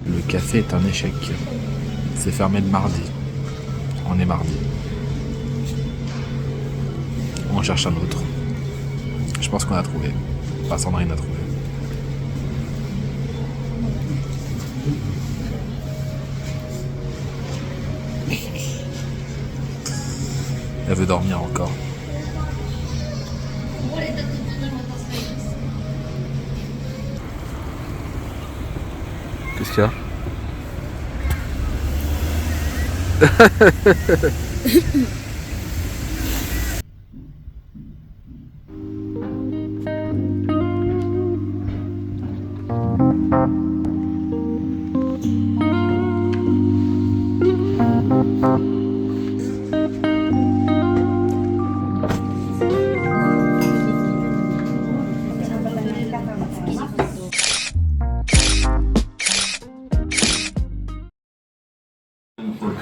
Le café est un échec. C'est fermé le mardi. On est mardi. On cherche un autre. Je pense qu'on a trouvé. Enfin, Sandrine a trouvé. Elle veut dormir encore. Qu'est-ce qu'il y a?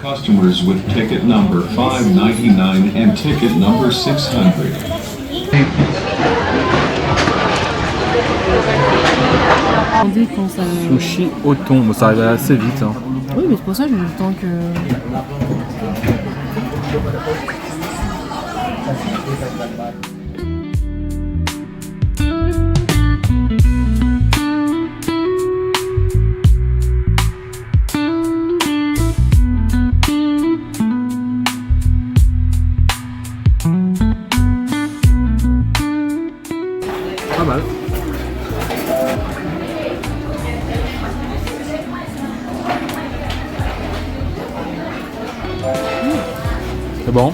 Customers with ticket number 599 and ticket number 600. Quand ça... Sushi au thon, bon, ça arrive assez vite. Hein. Oui, mais c'est pour ça que j'ai eu le temps que... Pas mal. C'est bon.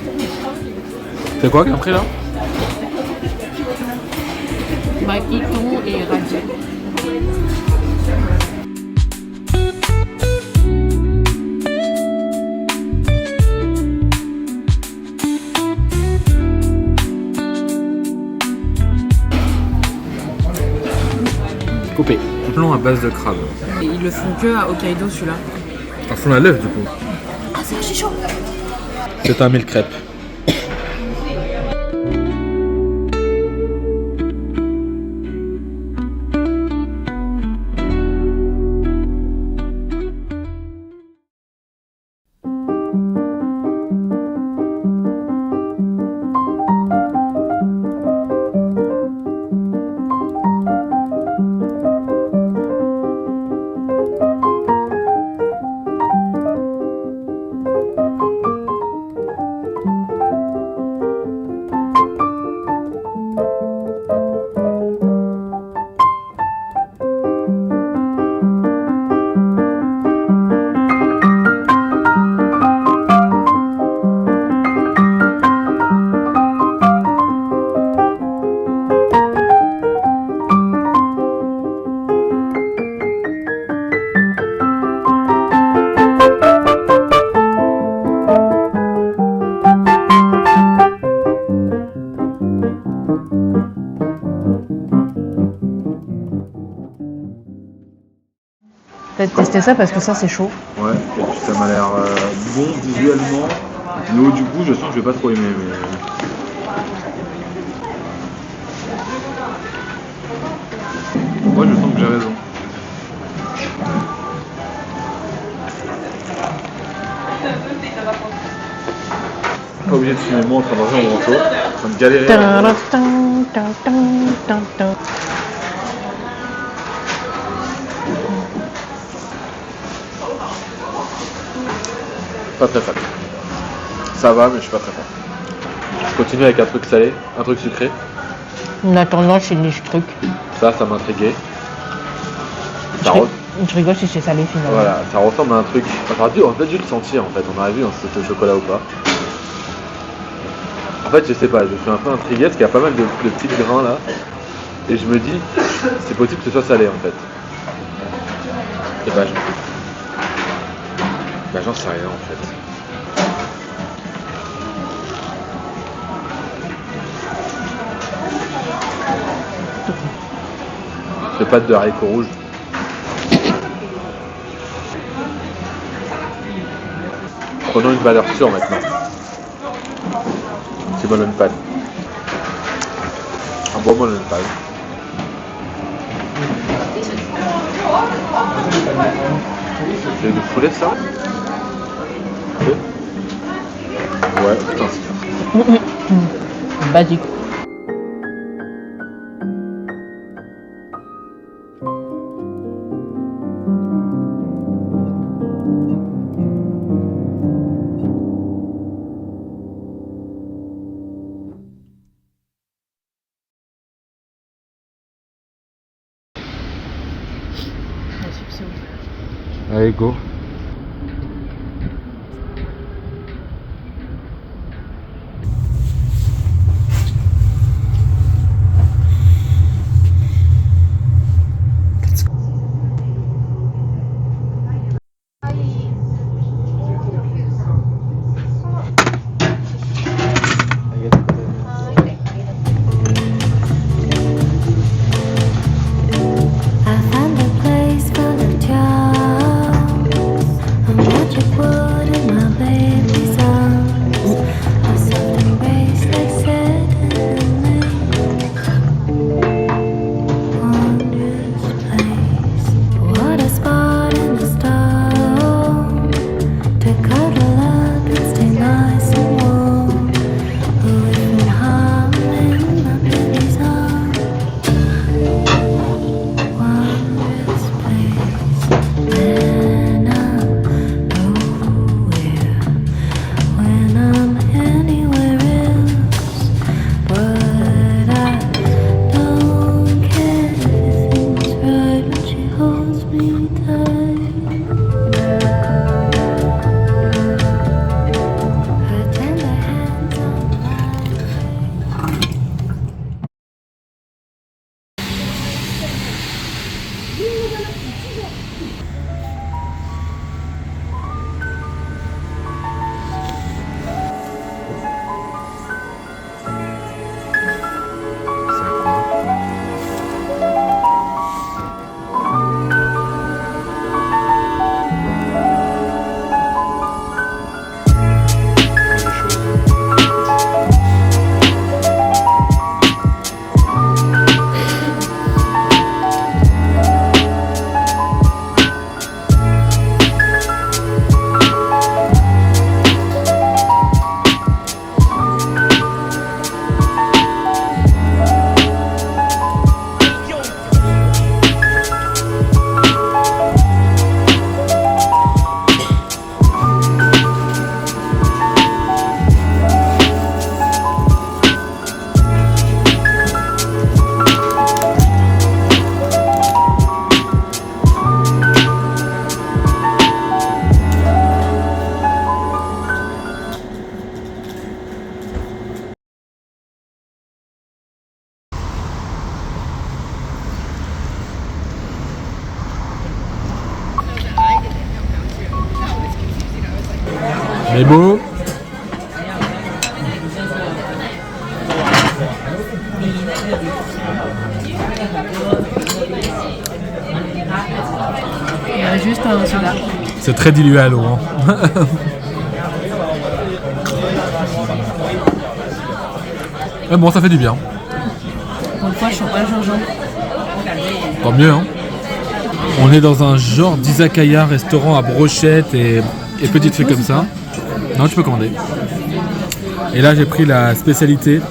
C'est quoi qui a pris là? Thon et radis. Coupé. Plan à base de crabe. Et ils le font que à Hokkaido celui-là. Ils font à l'œuf du coup. Ah, c'est archi chaud. C'est un mille crêpes. Peut-être tester ça parce que ça c'est chaud. Ouais, et puis ça m'a l'air bon visuellement. Mais du coup, je sens que je vais pas trop aimer. Mais... Moi, je sens que j'ai raison. Pas obligé de filmer moi en train de manger en manteau, en train de galérer. Pas très fan. Ça va, mais je suis pas très fan. Je continue avec un truc salé, un truc sucré. En attendant, c'est niche truc. Ça m'intriguait. Je rigole si c'est salé finalement. Voilà, ça ressemble à un truc. On aurait dû le sentir en fait, on aurait vu si c'était au chocolat ou pas. En fait, je sais pas, je suis un peu intrigué parce qu'il y a pas mal de petits grains là. Et je me dis, c'est possible que ce soit salé en fait. Et bah, j'en sais rien en fait. Des pâtes de haricots rouges. Prenons une valeur sûre maintenant. C'est Melon Pan. Un bon Melon Pan. C'est du poulet ça? Ouais, putain c'est Basique. Allez, go. My bed. Mais beau. Il y a juste un soda. C'est très dilué à l'eau. Hein. Mais bon, ça fait du bien. Une fois, je sens pas le gingembre. Tant mieux, hein. On est dans un genre d'izakaya, restaurant à brochettes et petites trucs comme ça. Non, tu peux commander. Et là, j'ai pris la spécialité.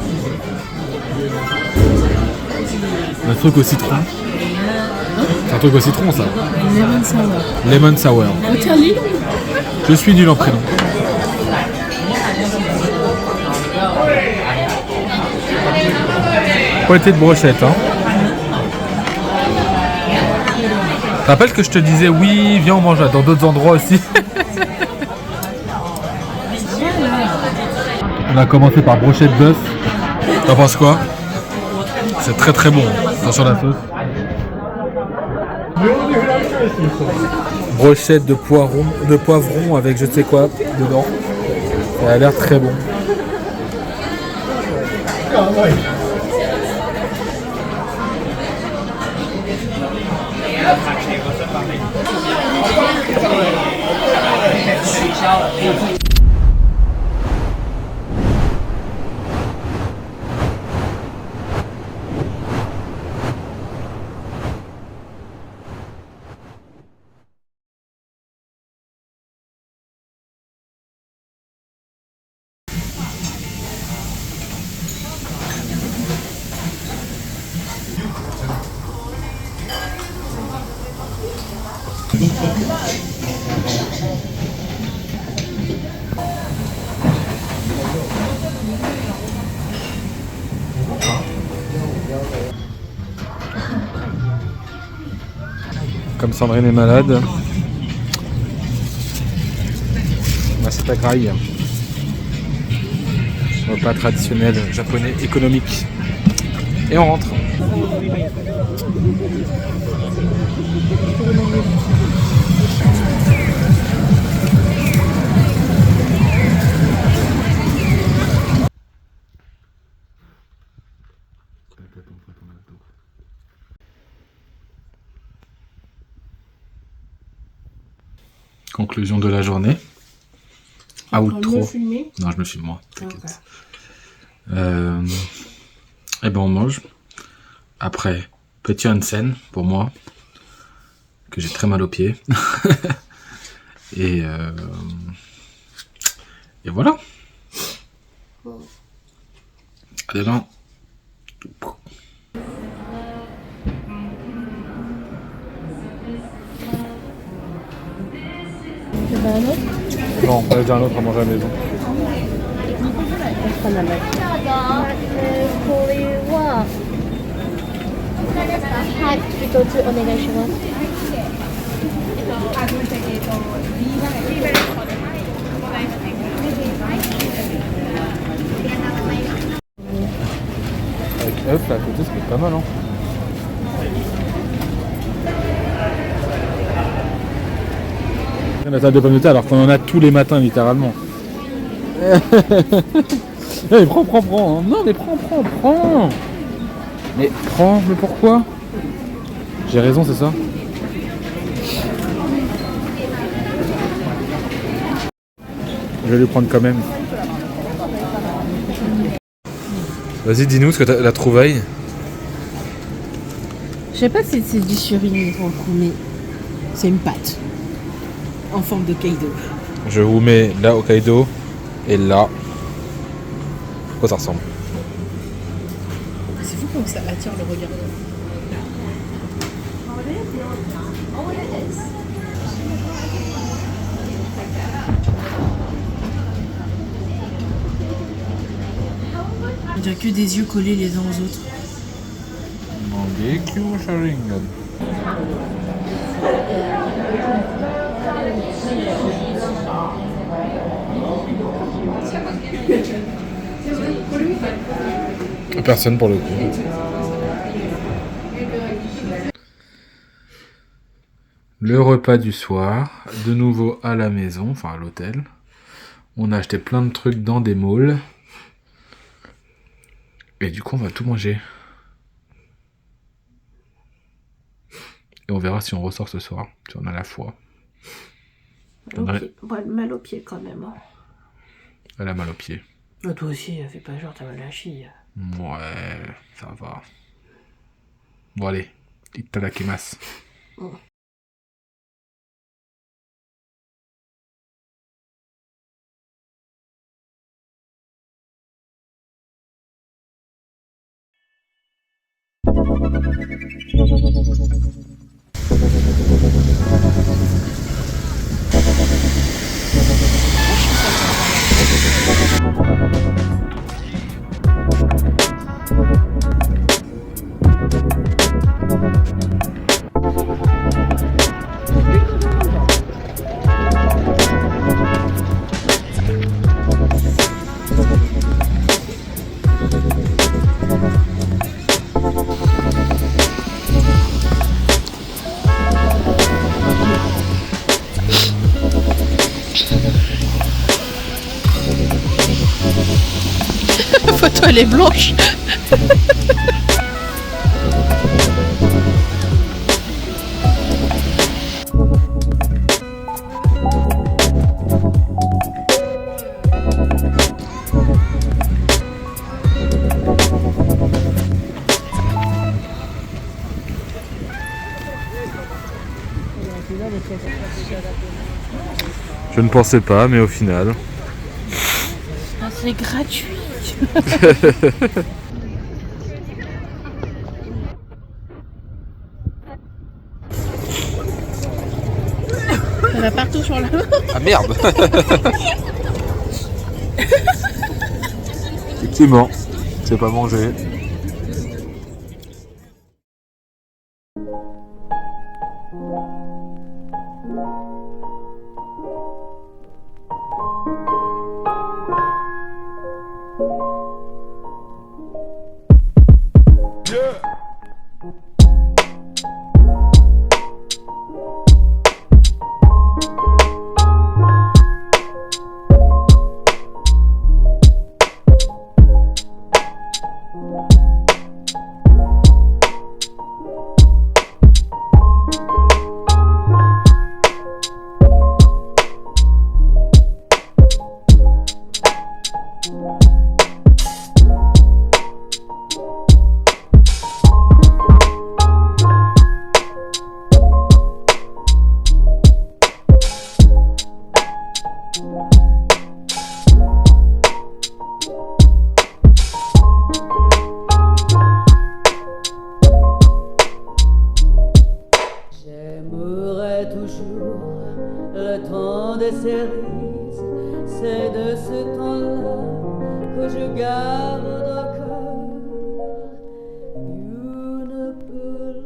Un truc au citron. C'est un truc au citron, ça. Lemon sour. Lemon sour. Je suis nul en prénom. Qualité de brochette, hein. Tu te rappelles que je te disais oui, viens on mange dans d'autres endroits aussi. On a commencé par brochette bœuf. T'en penses quoi? C'est très très bon. Attention à la sauce. Brochette de poivron avec je ne sais quoi dedans. Ça a l'air très bon. Comme Sandrine est malade, c'est à graille. Repas traditionnel japonais économique. Et on rentre. Conclusion de la journée. Outro. Non, je me filme moi, t'inquiète. Et ben on mange. Après, petit onsen pour moi, que j'ai très mal aux pieds. Et voilà. À demain. Non, on va dire un autre à manger à la maison. Avec œuf là à côté, ça peut être pas mal, hein. La table de pommes de terre alors qu'on en a tous les matins littéralement. Mais prends. Hein. Non mais prends. Mais prends, mais pourquoi? J'ai raison, c'est ça? Je vais lui prendre quand même. Vas-y, dis-nous ce que t'as la trouvaille. Je sais pas si c'est du surimi pour le coup, mais c'est une pâte en forme de Kaido. Je vous mets là au Kaido et là. À quoi ça ressemble? C'est fou comme ça attire le regard. On dirait que des yeux collés les uns aux autres. Mangekyo Sharingan. Personne pour le coup. Le repas du soir, de nouveau à la maison, enfin à l'hôtel. On a acheté plein de trucs dans des malls. Et du coup, on va tout manger. Et on verra si on ressort ce soir, si on a la foi. Mal au pied quand même. Hein. Elle a mal aux pieds. Oh, toi aussi, fais pas genre, t'as mal à la cheville. Ouais, ça va. Bon allez, itadakimasu. Oh. Photo elle est blanche. Je ne pensais pas, mais au final. Ah, c'est gratuit. Il y en a partout sur la main. Ah merde. Effectivement, c'est pas manger. J'aimerais toujours le temps des cerises, c'est de ce temps-là que je garde au cœur une pelette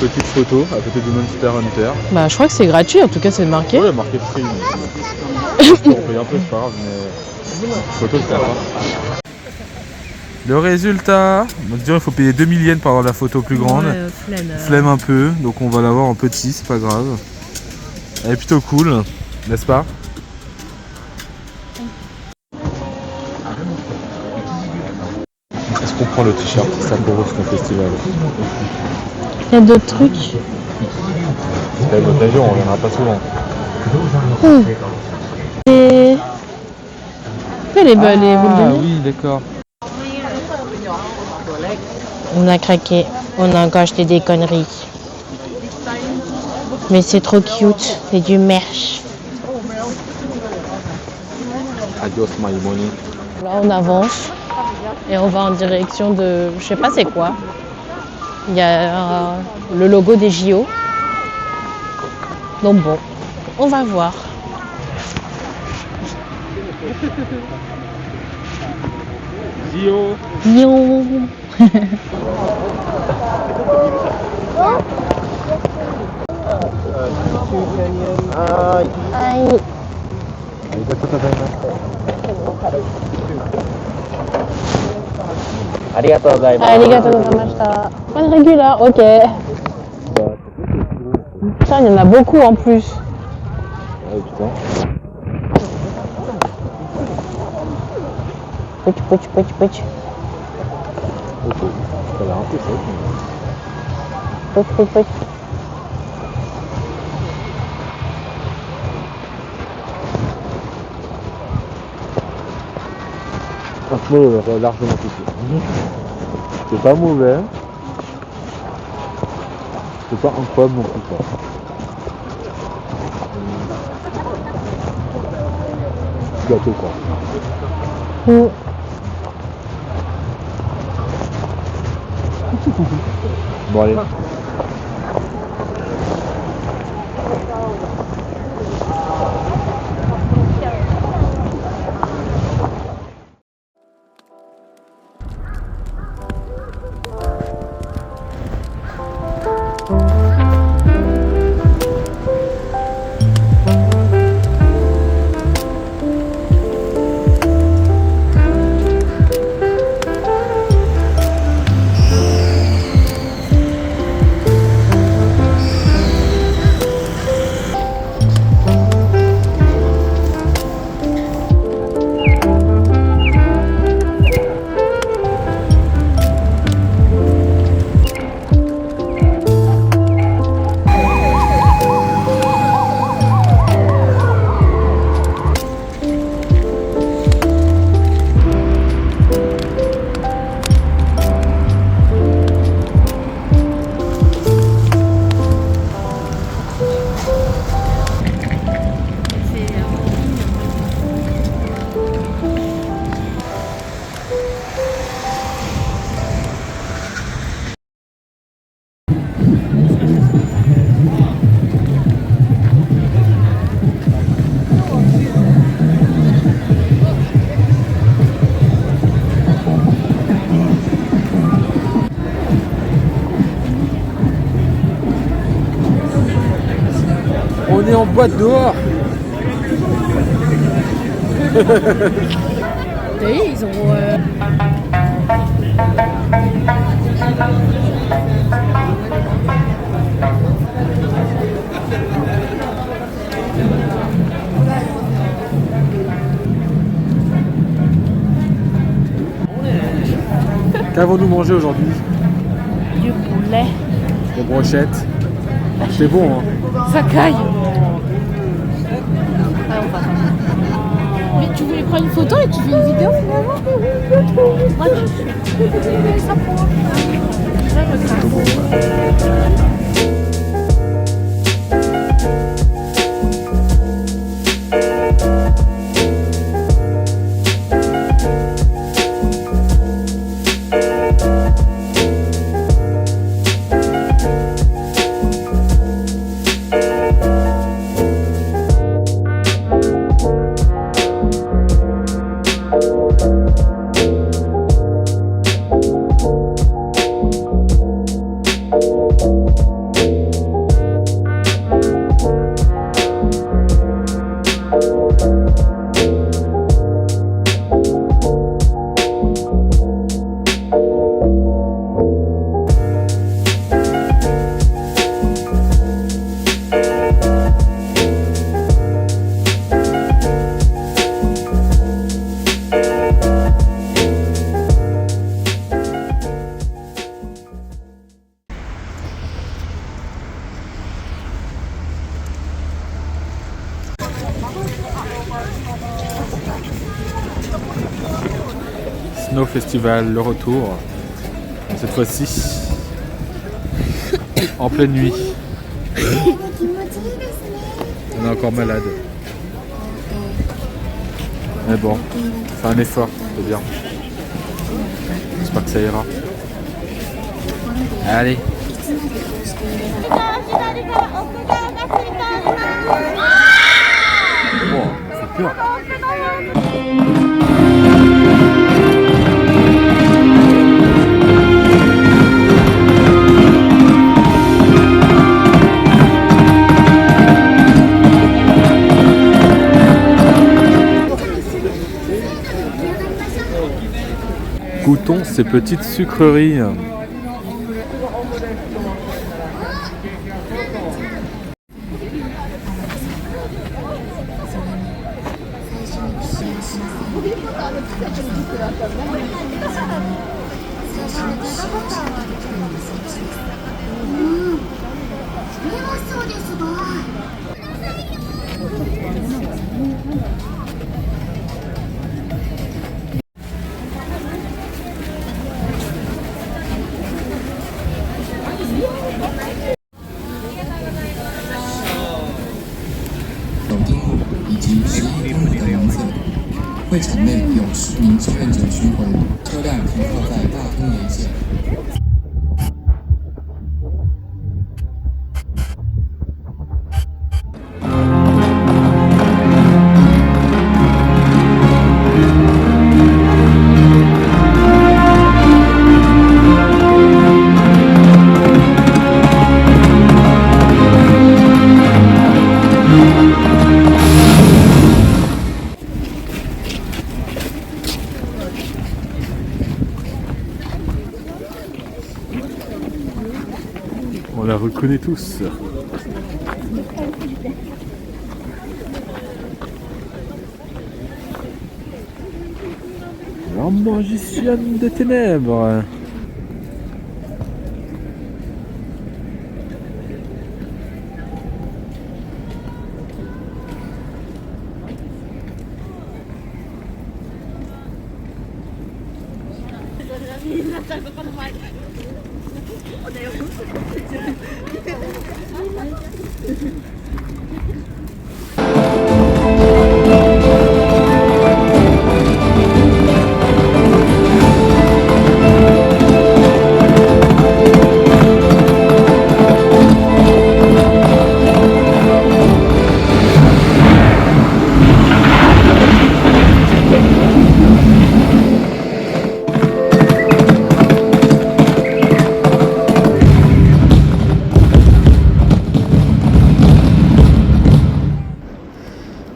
Petite photo à côté du Monster Hunter. Bah, je crois que c'est gratuit, en tout cas, c'est marqué. Ouais, marqué free. On paye un peu, c'est pas grave, mais. Photo de ça. Le résultat, donc il faut payer 2000 yens pour avoir la photo plus grande. Ouais, Flemme un peu, donc on va l'avoir en petit, c'est pas grave. Elle est plutôt cool, n'est-ce pas? Est-ce qu'on prend le t-shirt Sapporo Snow Festival? Il y a d'autres trucs. C'est pas une occasion, on viendra pas souvent. Et... Elle est belle, les boules de Ah nuit. oui, d'accord. On a craqué. On a encore acheté des conneries. Mais c'est trop cute. C'est du merch. Adios my money. Là, on avance. Et on va en direction de... Je sais pas c'est quoi. Il y a le logo des JO. Donc bon, on va voir. Zio. Yo. Aïe. Arigatou gozaimashita. Point de régula, ok. Putain, il y en a beaucoup en plus. Ouais, putain. Pouch. Ok, ça a l'air un peu sec. Pouch. Franchement, on aurait largement coupé. C'est pas mauvais. C'est pas incroyable non plus. Quoi. Gâteau quoi. Bon allez. On est en boîte dehors. Oui, ils ont... Qu'avons-nous mangé aujourd'hui? Du poulet. Des brochettes. C'est bon hein. Ça caille. Ah, on va. Mais tu voulais prendre une photo et tu fais une vidéo finalement? Moi, tu fais ça pour moi. Snow Festival, le retour. Cette fois-ci, en pleine nuit. On est encore malade. Mais bon, c'est un effort, c'est bien. J'espère que ça ira. Allez. Bon, c'est peur. Goûtons ces petites sucreries. On la reconnaît tous. La magicienne des ténèbres.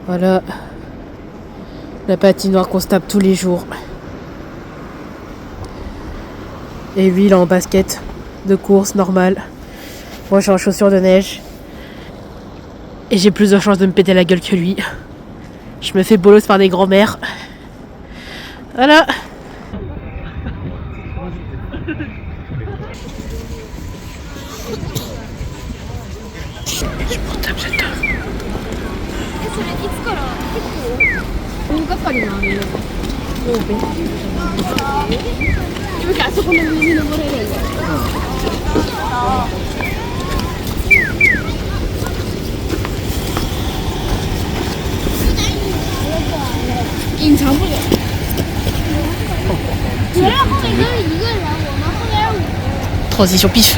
Voilà la patinoire qu'on se tape tous les jours. Et lui, il est en basket de course normale. Moi, je suis en chaussures de neige. Et j'ai plus de chances de me péter la gueule que lui. Je me fais bolos par des grands-mères. Voilà. Je m'en tape cette homme. Transition pif.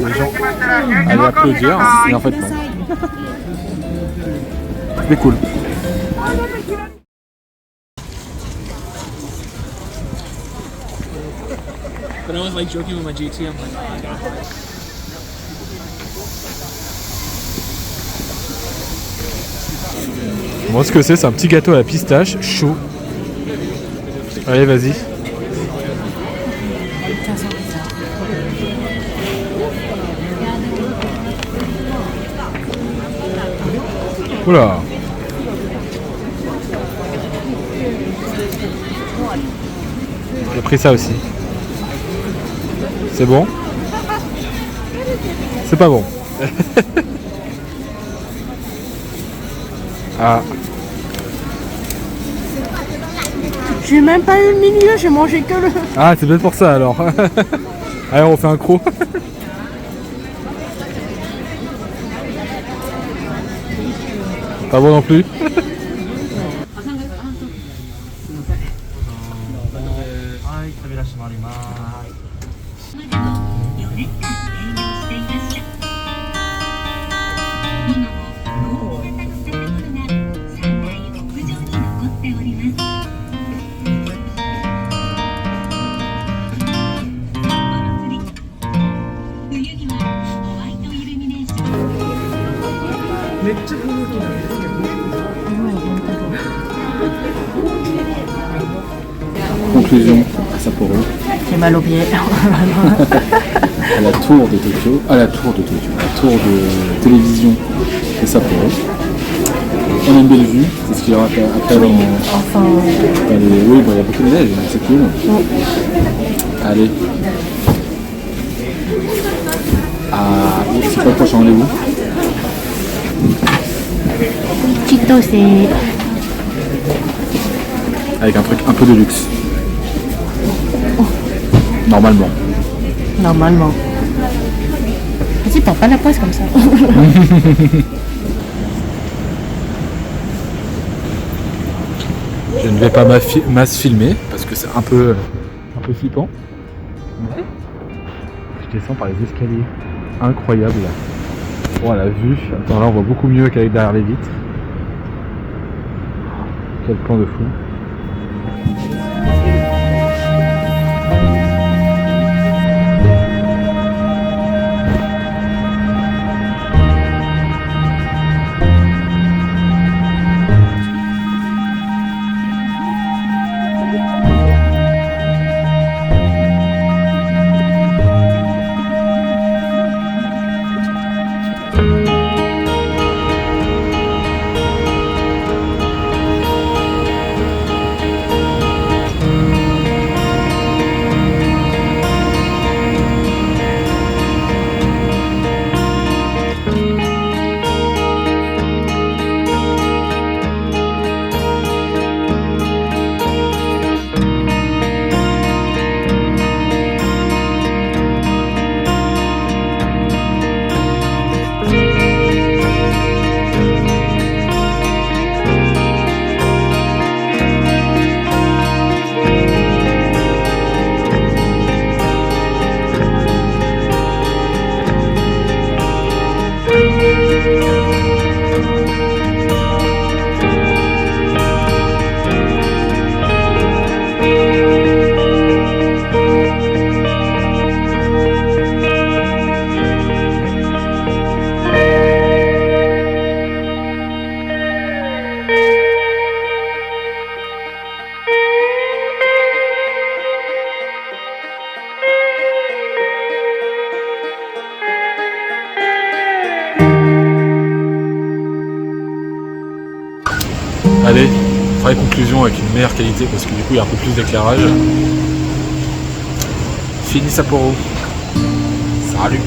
Les gens allaient applaudir, mais en fait non. C'est cool. But I was like joking with my GT. I'm like, oh my god. Moi, ce que c'est un petit gâteau à la pistache chaud. Allez, vas-y. Oula. J'ai pris ça aussi. C'est bon? C'est pas bon. Ah. J'ai même pas eu le milieu, j'ai mangé que le... Ah, c'est peut-être pour ça alors. Allez, on refait un croc. Pas bon non plus. Conclusion à Sapporo. J'ai mal aux pieds. À la tour de Tokyo, la tour de télévision de Sapporo. On a une belle vue, c'est ce qu'il y aura après dans les... Oui, bon, il y a beaucoup de neige, c'est cool. Allez. C'est quoi le prochain rendez-vous? Chitose. Avec un truc un peu de luxe. Normalement. Normalement. Vas-y, t'as pas la poisse comme ça. Je ne vais pas masse filmer parce que c'est un peu flippant. Ouais. Je descends par les escaliers. Incroyable. Oh, la vue. Attends, là on voit beaucoup mieux qu'avec derrière les vitres. Quel plan de fou. Allez, on fera les conclusions avec une meilleure qualité parce que du coup il y a un peu plus d'éclairage. Fini Sapporo. Salut.